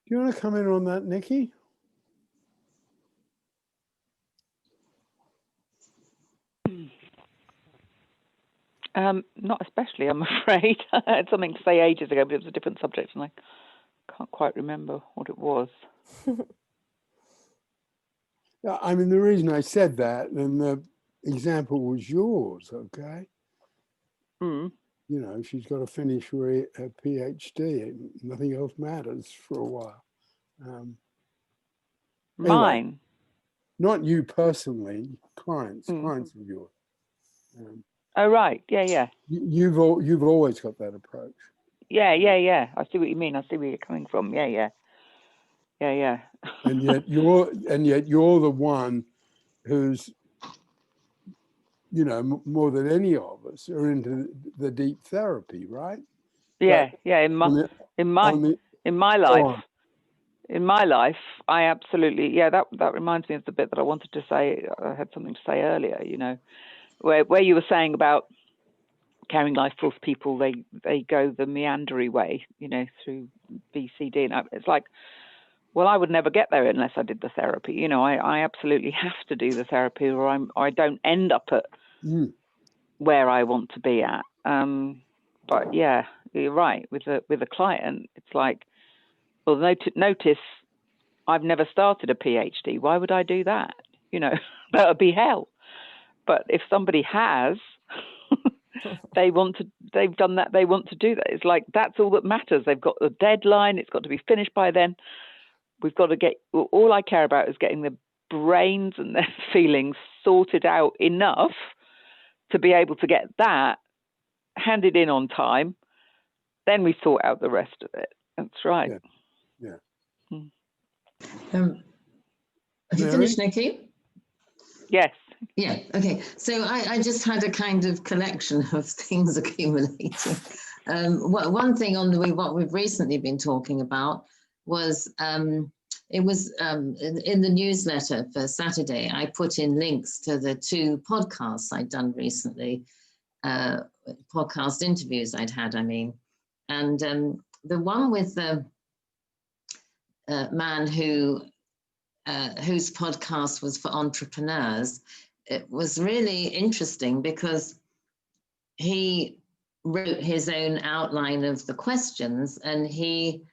Do you want to come in on that, Nikki? Not especially, I'm afraid. I had something to say ages ago, but it was a different subject and I can't quite remember what it was. Yeah, I mean, the reason I said that, and the example was yours, okay? Mm. You know, she's got to finish her PhD and nothing else matters for a while. Anyway, Mine? not you personally, clients of yours. Oh, right. Yeah. You've always got that approach. Yeah. I see what you mean. I see where you're coming from. Yeah. And yet you're the one who's, more than any of us are into the deep therapy, right? Yeah. In my life, I absolutely, that reminds me of the bit that I wanted to say. I had something to say earlier, where you were saying about carrying life force people, they go the meandery way, through BCD. And it's like, well, I would never get there unless I did the therapy. I absolutely have to do the therapy, or I don't end up at where I want to be at. But yeah, you're right. With a client, it's like, well, notice I've never started a PhD. Why would I do that? That would be hell. But if somebody has, they've done that. They want to do that. It's like, that's all that matters. They've got the deadline. It's got to be finished by then. We've got to all I care about is getting the brains and their feelings sorted out enough to be able to get that handed in on time. Then we sort out the rest of it. That's right. Yeah. Have you finished, Nikki? Yes. Yeah, okay. So I just had a kind of collection of things accumulating. One thing on what we've recently been talking about was, it was in the newsletter for Saturday, I put in links to the 2 podcasts I'd done recently, podcast interviews I'd had, I mean. And the one with the man whose podcast was for entrepreneurs, it was really interesting because he wrote his own outline of the questions, and he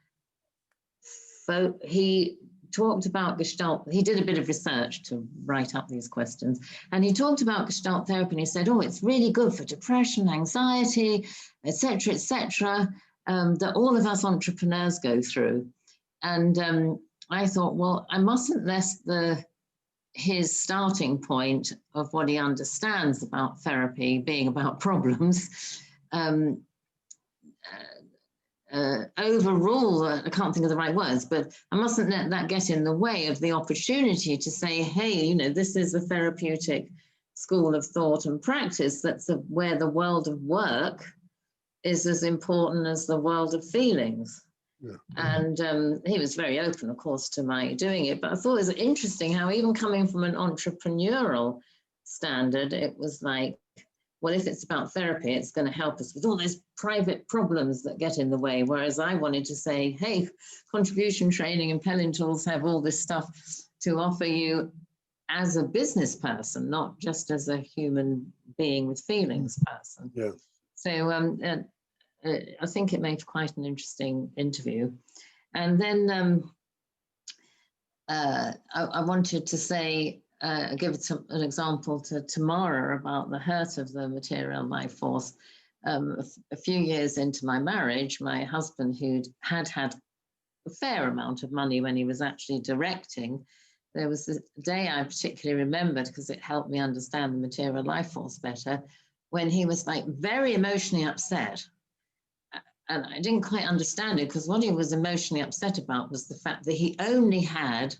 talked about Gestalt. He did a bit of research to write up these questions, and he talked about Gestalt therapy, and he said, oh, it's really good for depression, anxiety, etc., that all of us entrepreneurs go through. And I thought, well, I mustn't let his starting point of what he understands about therapy being about problems overrule, I can't think of the right words, but I mustn't let that get in the way of the opportunity to say, hey, this is a therapeutic school of thought and practice that's where the world of work is as important as the world of feelings. Yeah. And he was very open, of course, to my doing it, but I thought it was interesting how even coming from an entrepreneurial standard, it was like, well, if it's about therapy, it's going to help us with all those private problems that get in the way. Whereas I wanted to say, hey, contribution training and Pelling tools have all this stuff to offer you as a business person, not just as a human being with feelings person. Yeah. So I think it made quite an interesting interview. And then I wanted to say, give an example to Tamara about the hurt of the material life force. A few years into my marriage, my husband, who'd had a fair amount of money when he was actually directing, there was a day I particularly remembered because it helped me understand the material life force better, when he was like very emotionally upset and I didn't quite understand it, because what he was emotionally upset about was the fact that he only had,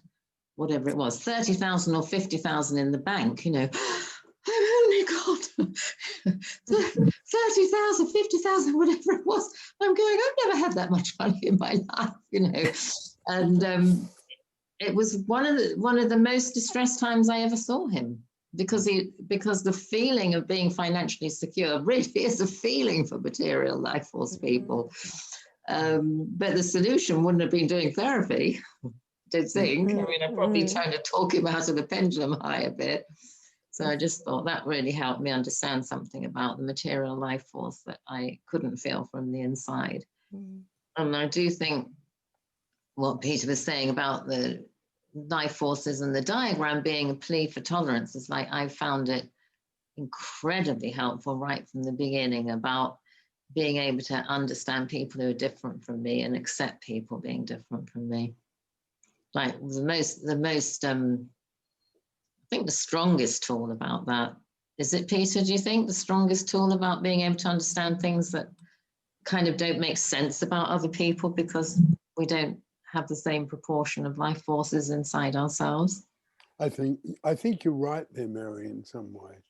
whatever it was, 30,000 or 50,000 in the bank, you know. I've only got 30,000, 50,000, whatever it was. I'm going, I've never had that much money in my life, you know. And it was one of the most distressed times I ever saw him, because the feeling of being financially secure really is a feeling for material life force people. But the solution wouldn't have been doing therapy, I don't think. I mean, I'm probably trying to talk him out of the pendulum high a bit. So I just thought that really helped me understand something about the material life force that I couldn't feel from the inside. And I do think what Peter was saying about the life forces and the diagram being a plea for tolerance is like, I found it incredibly helpful right from the beginning, about being able to understand people who are different from me and accept people being different from me. Like the most I think the strongest tool about that, is it, Peter, do you think the strongest tool about being able to understand things that kind of don't make sense about other people because we don't have the same proportion of life forces inside ourselves? I think you're right there, Mary, in some ways.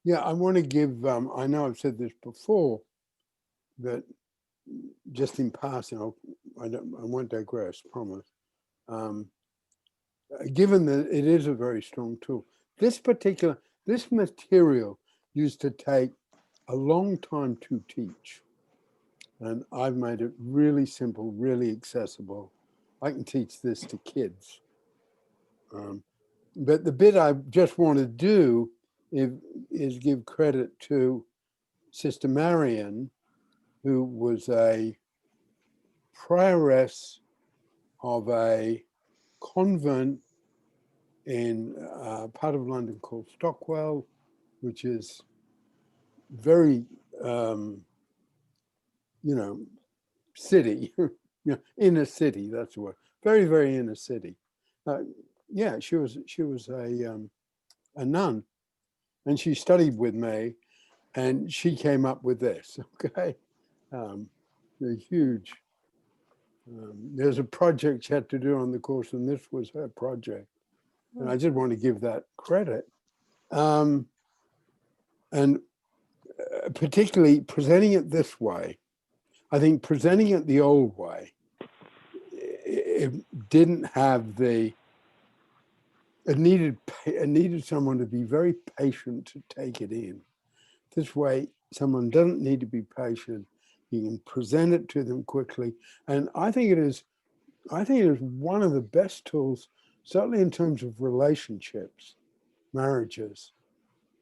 Yeah, I want to give, I know I've said this before, but just in passing, I won't digress, promise. Given that it is a very strong tool, this material used to take a long time to teach. And I've made it really simple, really accessible. I can teach this to kids. But the bit I just want to do is give credit to Sister Marion, who was a prioress of a convent in a part of London called Stockwell, which is very, city, inner city, that's the word. Very, very inner city. Yeah, she was a nun, and she studied with me, and she came up with this, okay? A huge, there's a project she had to do on the course, and this was her project. And I just want to give that credit. And particularly presenting it this way, I think presenting it the old way, it didn't have it needed someone to be very patient to take it in. This way, someone doesn't need to be patient. You can present it to them quickly. And I think it is one of the best tools, certainly in terms of relationships, marriages,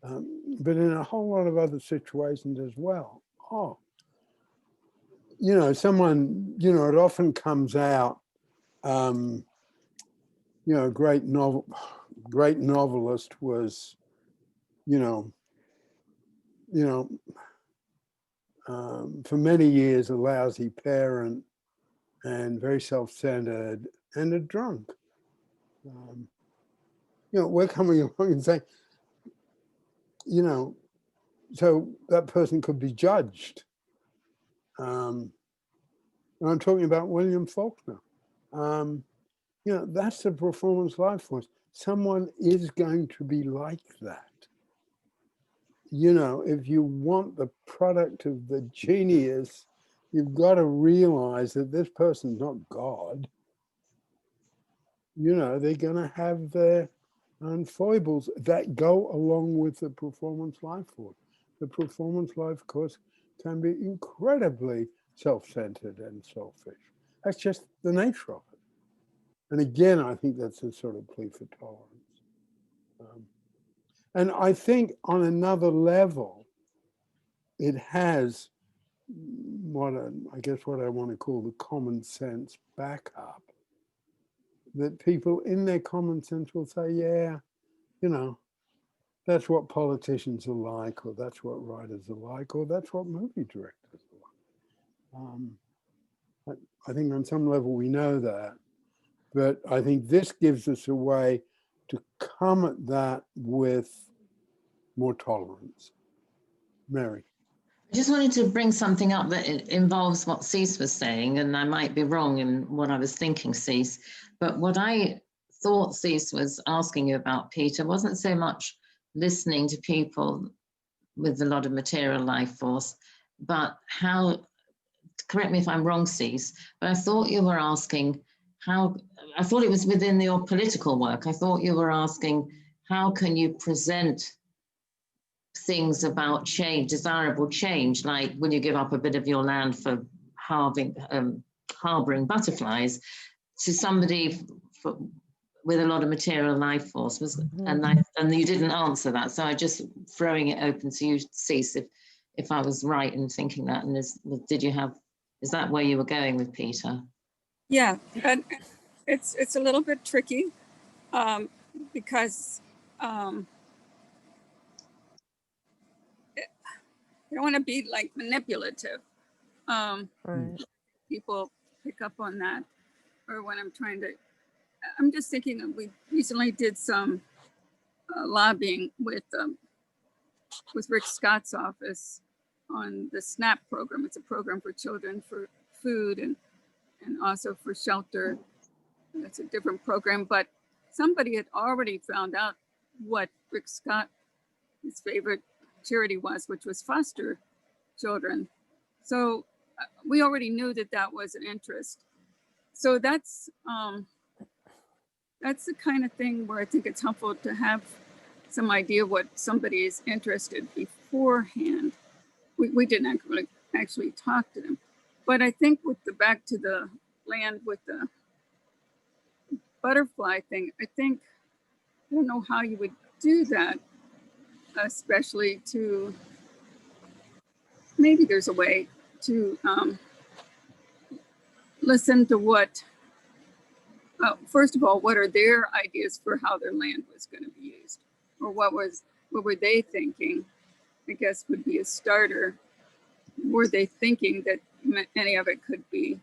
but in a whole lot of other situations as well. Someone, it often comes out, a great novelist was, for many years a lousy parent and very self-centered and a drunk. We're coming along and saying, so that person could be judged. And I'm talking about William Faulkner. That's the performance life force. Someone is going to be like that. If you want the product of the genius, you've got to realize that this person's not God. They're going to have their own foibles that go along with the performance life force. The performance life course can be incredibly self-centered and selfish. That's just the nature of it. And again, I think that's a sort of plea for tolerance. And I think on another level, it has what I want to call the common sense backup, that people in their common sense will say, yeah, that's what politicians are like, or that's what writers are like, or that's what movie directors are like. I think on some level we know that, but I think this gives us a way to come at that with more tolerance. Mary. I just wanted to bring something up that involves what Cease was saying, and I might be wrong in what I was thinking, Cease, but what I thought Cease was asking you about, Peter, wasn't so much listening to people with a lot of material life force, but how, correct me if I'm wrong, Cease, but I thought you were asking how, I thought it was within your political work. I thought you were asking, how can you present things about change, desirable change, like when you give up a bit of your land for harboring butterflies, to somebody with a lot of material life force was, and you didn't answer that. So I just throwing it open to you, Cease, if I was right in thinking that, and is that where you were going with Peter? Yeah, and it's a little bit tricky because you don't want to be like manipulative. Right. People pick up on that, or when I'm just thinking that we recently did some lobbying with Rick Scott's office on the SNAP program. It's a program for children for food and also for shelter. It's a different program, but somebody had already found out what Rick Scott, his favorite charity was, which was foster children. So we already knew that was an interest. So that's the kind of thing where I think it's helpful to have some idea what somebody is interested beforehand. We didn't actually talk to them, but I think with back to the land with the butterfly thing, I don't know how you would do that, especially to, maybe there's a way to listen to what, first of all, what are their ideas for how their land was going to be used, or what were they thinking, I guess would be a starter. Were they thinking that any of it could be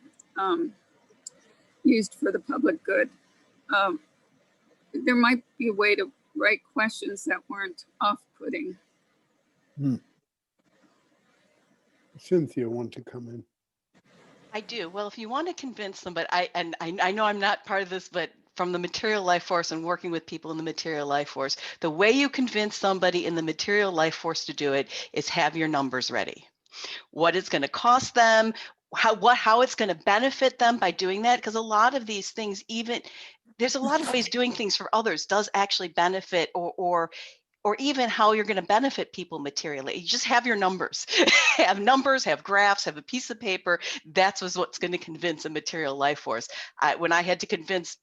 used for the public good? There might be a way to write questions that weren't off-putting. Cynthia want to come in. I do. Well, if you want to convince them, but I know I'm not part of this, but from the material life force and working with people in the material life force, the way you convince somebody in the material life force to do it is have your numbers ready. What it's going to cost them, how it's going to benefit them by doing that, because a lot of these things, even there's a lot of ways doing things for others does actually benefit, or even how you're going to benefit people materially. You just have your numbers, have numbers, have graphs, have a piece of paper. That's what's going to convince a material life force. When I had to convince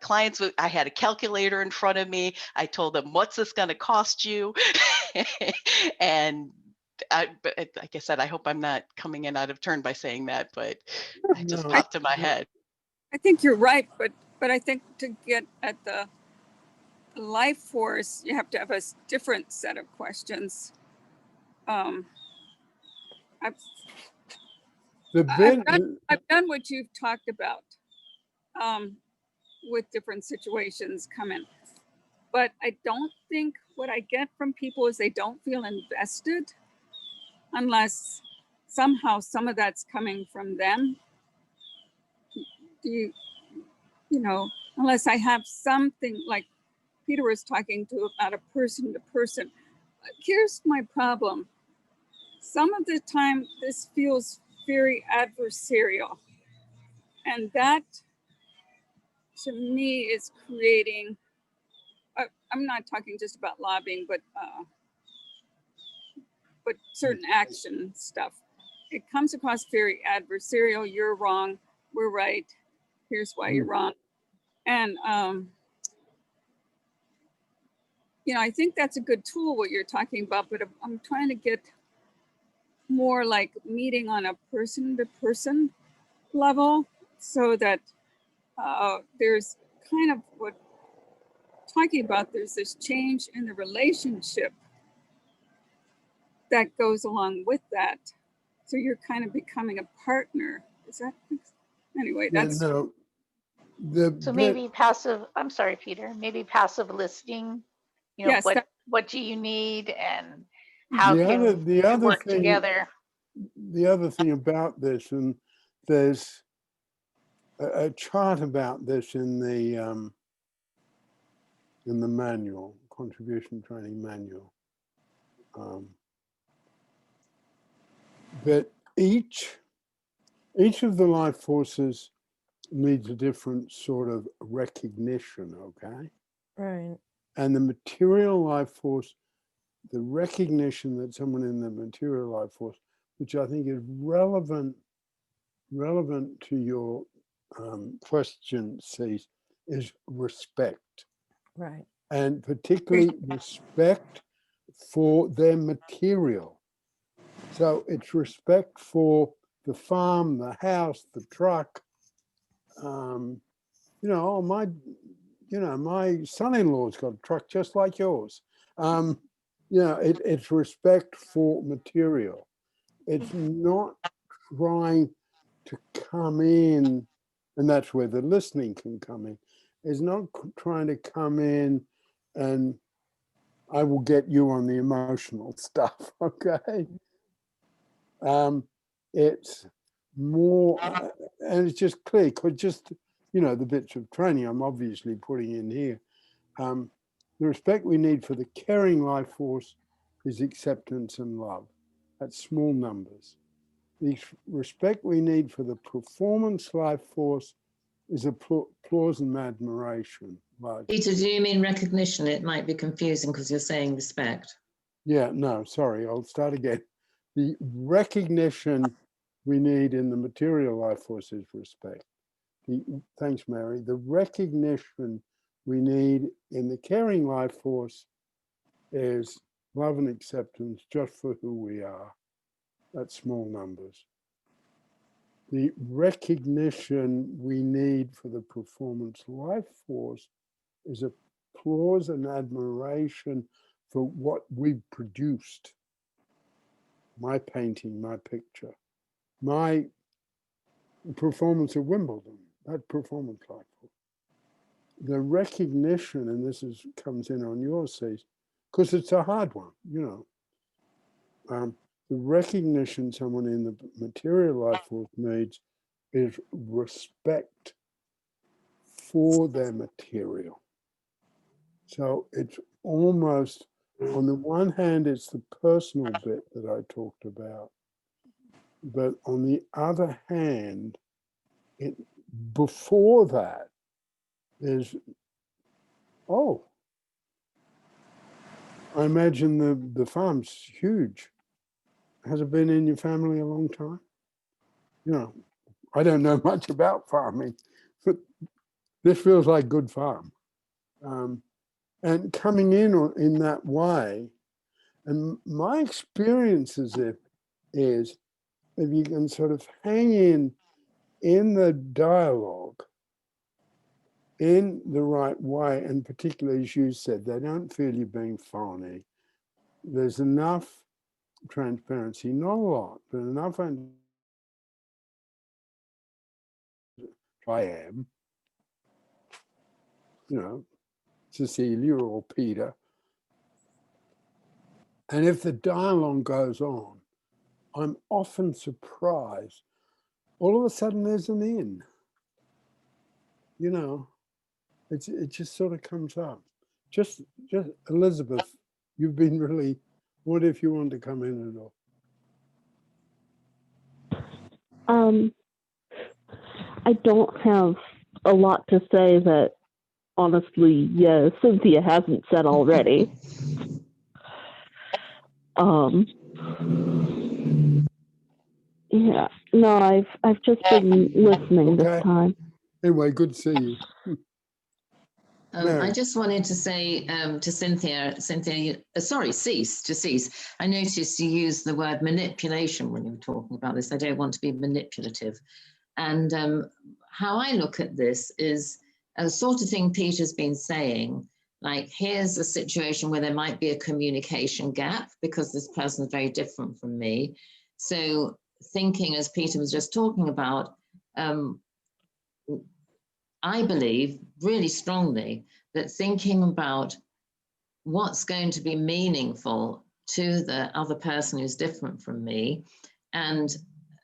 clients, I had a calculator in front of me. I told them, what's this going to cost you? And like I said, I hope I'm not coming in out of turn by saying that, but it just popped in my head. I think you're right, but I think to get at the life force, you have to have a different set of questions. I've done what you've talked about with different situations come in, but I don't think what I get from people is they don't feel invested unless somehow some of that's coming from them. You know, unless I have something like Peter was talking about a person to person. Here's my problem. Some of the time this feels very adversarial, and that to me is creating, I'm not talking just about lobbying, but certain action stuff. It comes across very adversarial. You're wrong, we're right. Here's why you're wrong. And you know, I think that's a good tool, what you're talking about, but I'm trying to get more like meeting on a person-to-person level, so that there's kind of what talking about, there's this change in the relationship that goes along with that. So you're kind of becoming a partner. Is that, anyway, that's. So maybe passive, I'm sorry, Peter, maybe passive listening, you know, Yes, what do you need? And how the can other the we other work thing together? the other thing about this, and there's a chart about this in the manual, contribution training manual, that each of the life forces needs a different sort of recognition, okay? Right. And the material life force, the recognition that someone in the material life force, which I think is relevant to your question, Cease, is respect. Right. And particularly respect for their material. So it's respect for the farm, the house, the truck. My son-in-law's got a truck just like yours. It's respect for material. It's not trying to come in, and that's where the listening can come in. It's not trying to come in and I will get you on the emotional stuff, okay? It's more, and it's just clear, because just, the bits of training I'm obviously putting in here. The respect we need for the caring life force is acceptance and love. That's small numbers. The respect we need for the performance life force is applause and admiration. Peter, do you mean recognition? It might be confusing because you're saying respect. Yeah, no, sorry, I'll start again. The recognition we need in the material life force is respect. Thanks, Mary. The recognition we need in the caring life force is love and acceptance just for who we are. That's small numbers. The recognition we need for the performance life force is applause and admiration for what we've produced. My painting, my picture, my performance at Wimbledon, that performance life force. The recognition, and this comes in on your seat, because it's a hard one, the recognition someone in the material life force needs is respect for their material. So it's almost, on the one hand, it's the personal bit that I talked about, but on the other hand, before that is, I imagine the farm's huge. Has it been in your family a long time? I don't know much about farming, but this feels like good farm. And coming in that way, and my experience is if you can sort of hang in the dialogue in the right way, and particularly as you said, they don't feel you're being phony. There's enough transparency, not a lot, but enough. I am, Cecilia or Peter. And if the dialogue goes on, I'm often surprised. All of a sudden there's an in. It just sort of comes up. Just Elizabeth, you've been really, what if you want to come in at all? I don't have a lot to say that, honestly, Cynthia hasn't said already. Yeah, no, I've just been listening this time. Anyway, good to see you. I just wanted to say to Cynthia, Cease. I noticed you used the word manipulation when you were talking about this. I don't want to be manipulative. And how I look at this is a sort of thing Peter's been saying, like, here's a situation where there might be a communication gap because this person is very different from me. So thinking, as Peter was just talking about, I believe really strongly that thinking about what's going to be meaningful to the other person who's different from me, and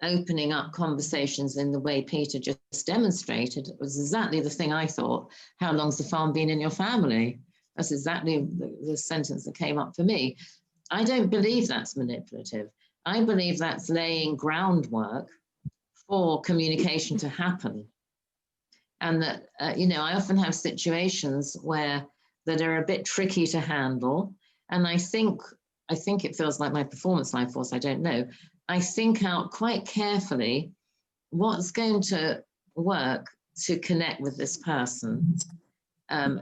opening up conversations in the way Peter just demonstrated was exactly the thing I thought. How long's the farm been in your family? That's exactly the sentence that came up for me. I don't believe that's manipulative. I believe that's laying groundwork for communication to happen. And that, you know, I often have situations where that are a bit tricky to handle. And I think it feels like my performance life force, I don't know. I think out quite carefully what's going to work to connect with this person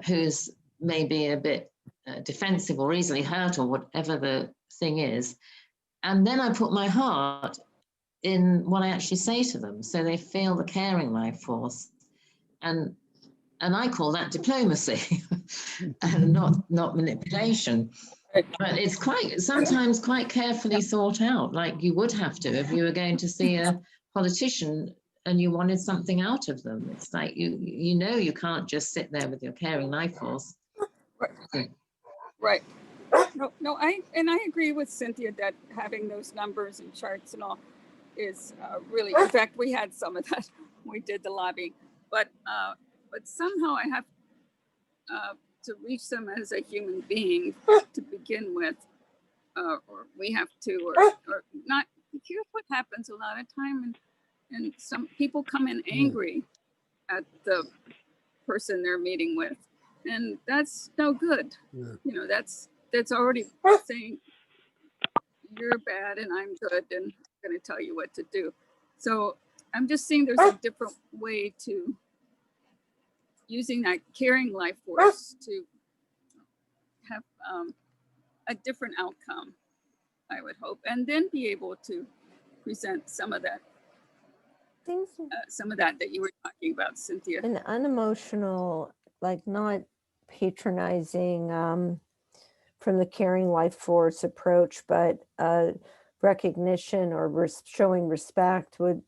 who's maybe a bit defensive or easily hurt or whatever the thing is. And then I put my heart in what I actually say to them, so they feel the caring life force. And I call that diplomacy and not manipulation. But it's sometimes quite carefully thought out, like you would have to if you were going to see a politician and you wanted something out of them. It's like you know you can't just sit there with your caring life force. Right. No, I agree with Cynthia that having those numbers and charts and all is really, in fact, we had some of that when we did the lobbying, but somehow I have to reach them as a human being to begin with, or we have to, or not. Here's what happens a lot of time, and some people come in angry at the person they're meeting with, and that's no good. You know, that's already saying you're bad and I'm good and I'm going to tell you what to do. So I'm just seeing there's a different way to using that caring life force to have a different outcome, I would hope, and then be able to present some of that that you were talking about, Cynthia. An unemotional, like not patronizing from the caring life force approach, but recognition or showing respect would,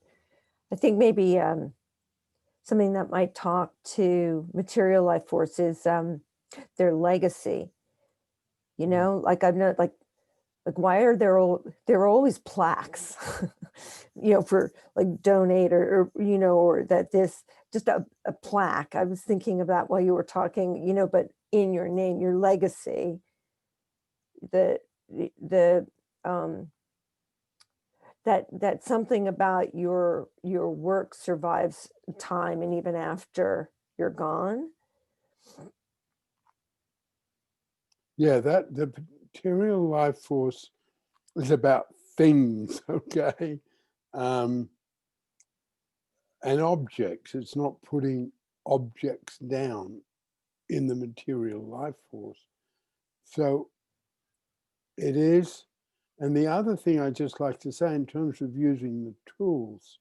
I think maybe something that might talk to material life force is their legacy. You know, like I've known, like why are there are always plaques, you know, for like donate or you know, or that this just a plaque. I was thinking of that while you were talking, you know, but in your name, your legacy, that something about your work survives time and even after you're gone. Yeah, that the material life force is about things, okay, and objects. It's not putting objects down in the material life force. So it is. And the other thing I just like to say in terms of using the tools,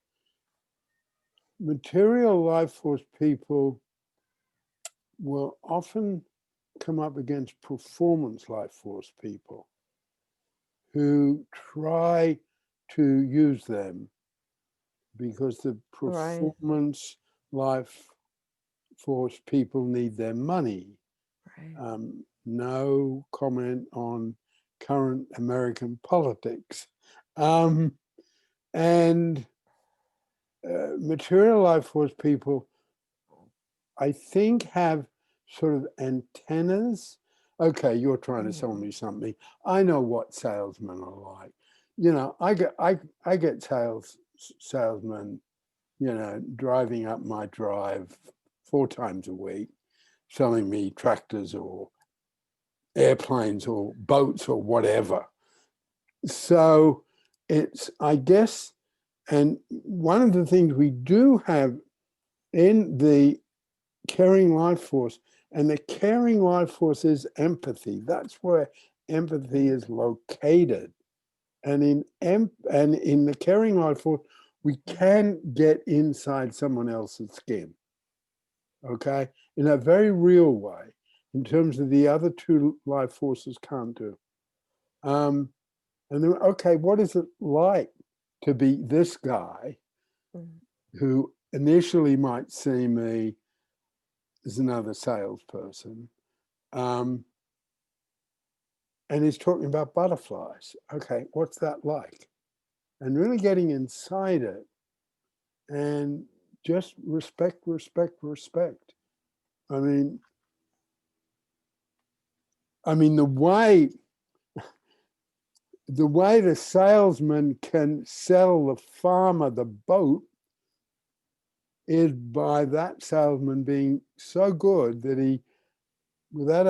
material life force people will often come up against performance life force people who try to use them because the performance life force people need their money. Right. No comment on current American politics. And material life force people, I think, have sort of antennas. Okay, you're trying to sell me something. I know what salesmen are like. You know, I get salesmen, you know, driving up my drive 4 times a week, selling me tractors or airplanes or boats or whatever. So it's, I guess, and one of the things we do have in the caring life force, and the caring life force is empathy. That's where empathy is located. And in the caring life force, we can get inside someone else's skin, okay, in a very real way, in terms of the other 2 life forces can't do. And then, okay, what is it like to be this guy who initially might see me as another salesperson, and and he's talking about butterflies. Okay, what's that like? And really getting inside it and just respect, respect, respect. I mean, the way the salesman can sell the farmer the boat is by that salesman being so good that he, without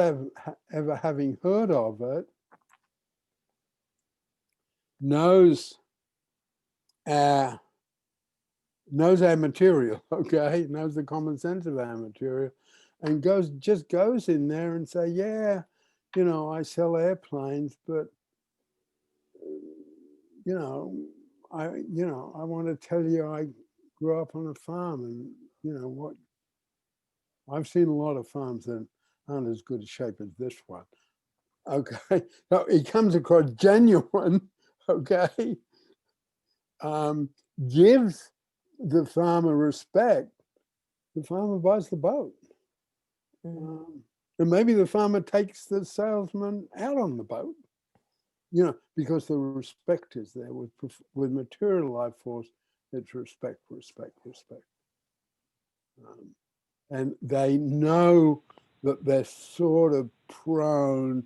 ever having heard of it, knows our material, okay, knows the common sense of our material, and just goes in there and say, yeah, I sell airplanes, but I want to tell you I grew up on a farm, and what I've seen a lot of farms that aren't as good a shape as this one. Okay, so he comes across genuine, okay, gives the farmer respect, the farmer buys the boat. And maybe the farmer takes the salesman out on the boat, because the respect is there. With material life force, it's respect, respect, respect. And they know that they're sort of prone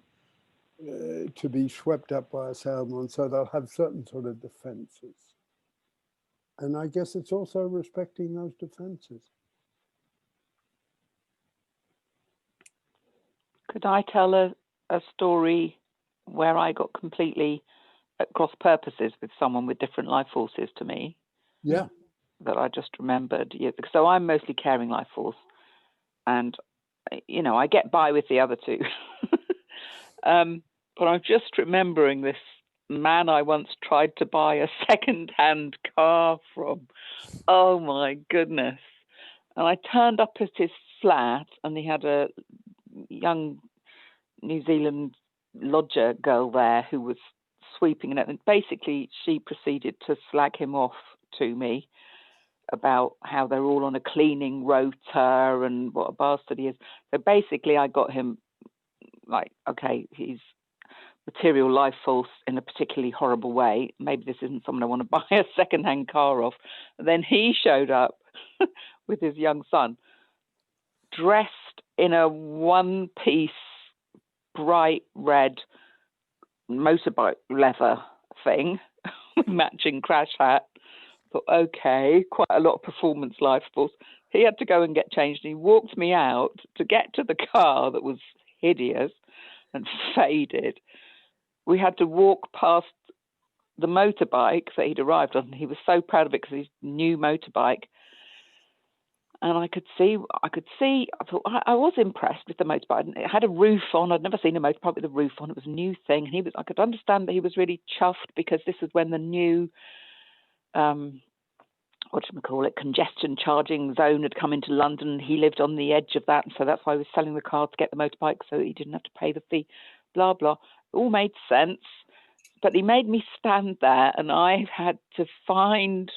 to be swept up by a salesman, so they'll have certain sort of defenses. And I guess it's also respecting those defenses. Could I tell a story where I got completely at cross purposes with someone with different life forces to me? Yeah. That I just remembered. Yeah, so I'm mostly caring life force, and I get by with the other two. But I'm just remembering this man I once tried to buy a second-hand car from. Oh my goodness. And I turned up at his flat, and he had a young New Zealand lodger girl there who was sweeping it. And basically she proceeded to slag him off to me about how they're all on a cleaning rota and what a bastard he is. So basically I got him like, okay, he's material life force in a particularly horrible way. Maybe this isn't someone I want to buy a second-hand car off. And then he showed up with his young son, dressed in a one-piece bright red motorbike leather thing with matching crash hat. But okay, quite a lot of performance life force. He had to go and get changed, and he walked me out to get to the car that was hideous and faded. We had to walk past the motorbike that he'd arrived on. He was so proud of it because his new motorbike. And I could see, I thought, I was impressed with the motorbike. It had a roof on. I'd never seen a motorbike with a roof on. It was a new thing. And I could understand that he was really chuffed because this is when the new, congestion charging zone had come into London. He lived on the edge of that. And so that's why he was selling the car to get the motorbike so he didn't have to pay the fee, blah, blah. It all made sense. But he made me stand there, and I had to find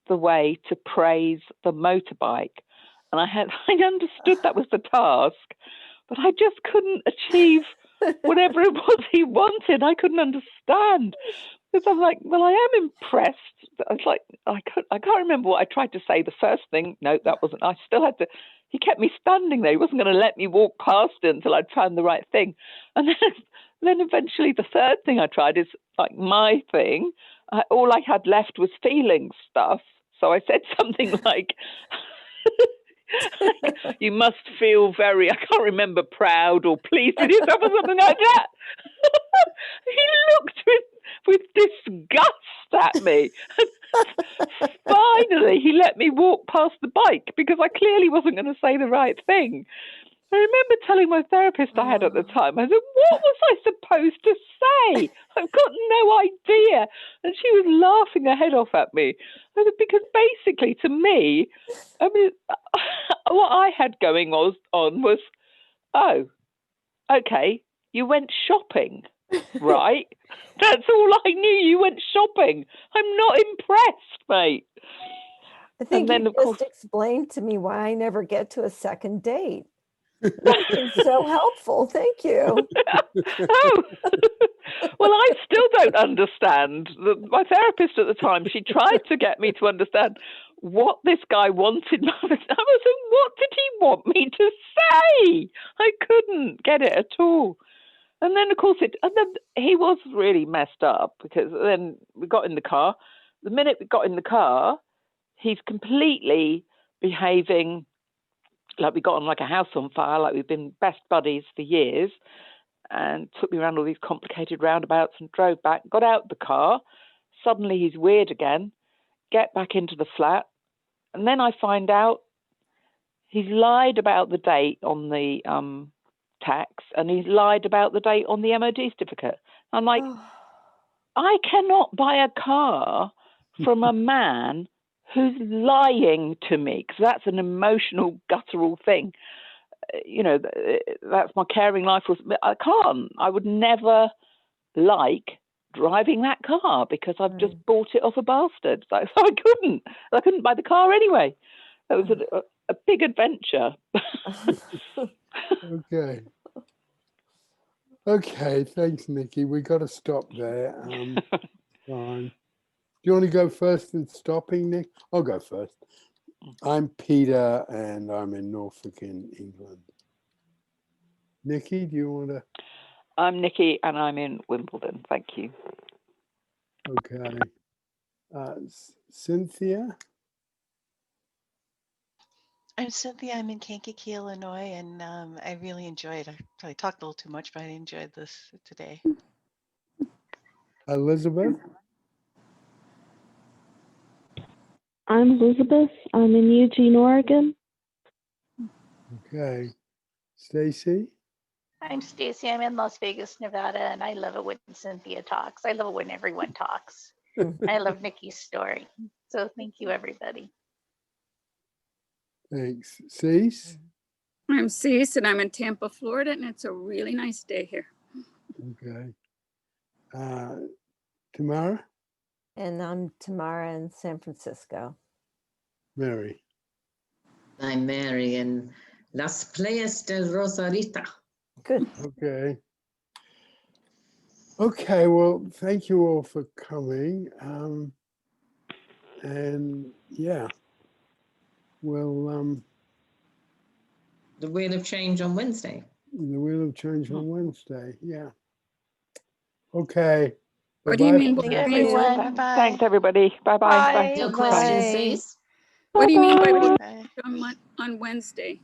the way to praise the motorbike. And I understood that was the task, but I just couldn't achieve whatever it was he wanted. I couldn't understand. Because I'm like, well, I am impressed. I was like, I can't remember what I tried to say the first thing. No, that wasn't. I still had to. He kept me standing there. He wasn't going to let me walk past it until I'd found the right thing. And then eventually the third thing I tried is like my thing. All I had left was feeling stuff. So I said something like, you must feel very, I can't remember, proud or pleased with yourself or something like that. He looked with disgust at me. Finally, he let me walk past the bike because I clearly wasn't going to say the right thing. I remember telling my therapist I had at the time, I said, what was I supposed to say? I've got no idea. And she was laughing her head off at me. I said, because basically to me, I mean, what I had going on was, oh, okay, you went shopping, right? That's all I knew. You went shopping. I'm not impressed, mate. I think you just explained to me why I never get to a second date. That's been so helpful. Thank you. Oh, well, I still don't understand. My therapist at the time, she tried to get me to understand what this guy wanted. I was like, what did he want me to say? I couldn't get it at all. And then, of course, and then he was really messed up, because then we got in the car. The minute we got in the car, he's completely behaving like we got on like a house on fire, like we've been best buddies for years, and took me around all these complicated roundabouts and drove back, got out the car. Suddenly he's weird again, get back into the flat. And then I find out he's lied about the date on the tax, and he's lied about the date on the MOD certificate. I'm like, I cannot buy a car from a man who's lying to me, because that's an emotional, guttural thing. You know, that's my caring life. I can't. I would never like driving that car, because I've just bought it off a bastard. So I couldn't buy the car anyway. That was a big adventure. Okay. Okay, thanks, Nikki. We got to stop there. Fine. Do you want to go first in stopping, Nick? I'll go first. I'm Peter, and I'm in Norfolk in England. Nikki, do you want to? I'm Nikki, and I'm in Wimbledon. Thank you. Okay. Cynthia? I'm Cynthia. I'm in Kankakee, Illinois, and I really enjoyed. I probably talked a little too much, but I enjoyed this today. Elizabeth? I'm Elizabeth. I'm in Eugene, Oregon. Okay. Stacy? I'm Stacy. I'm in Las Vegas, Nevada, and I love it when Cynthia talks. I love it when everyone talks. I love Nikki's story. So thank you, everybody. Thanks. Cease? I'm Cease, and I'm in Tampa, Florida, and it's a really nice day here. Okay. Tamara? And I'm Tamara in San Francisco. Mary? I'm Mary in Las Playas del Rosarita. Good. Okay. Okay, well, thank you all for coming. And yeah, well, The Wheel of Change on Wednesday. the Wheel of Change on Wednesday. Yeah. Okay. What do you Bye-bye mean? for Thank you, now. everyone. Bye-bye. Thanks, everybody. Bye-bye. Bye. No Bye. questions, Cease? What do you mean by Bye. on Wednesday?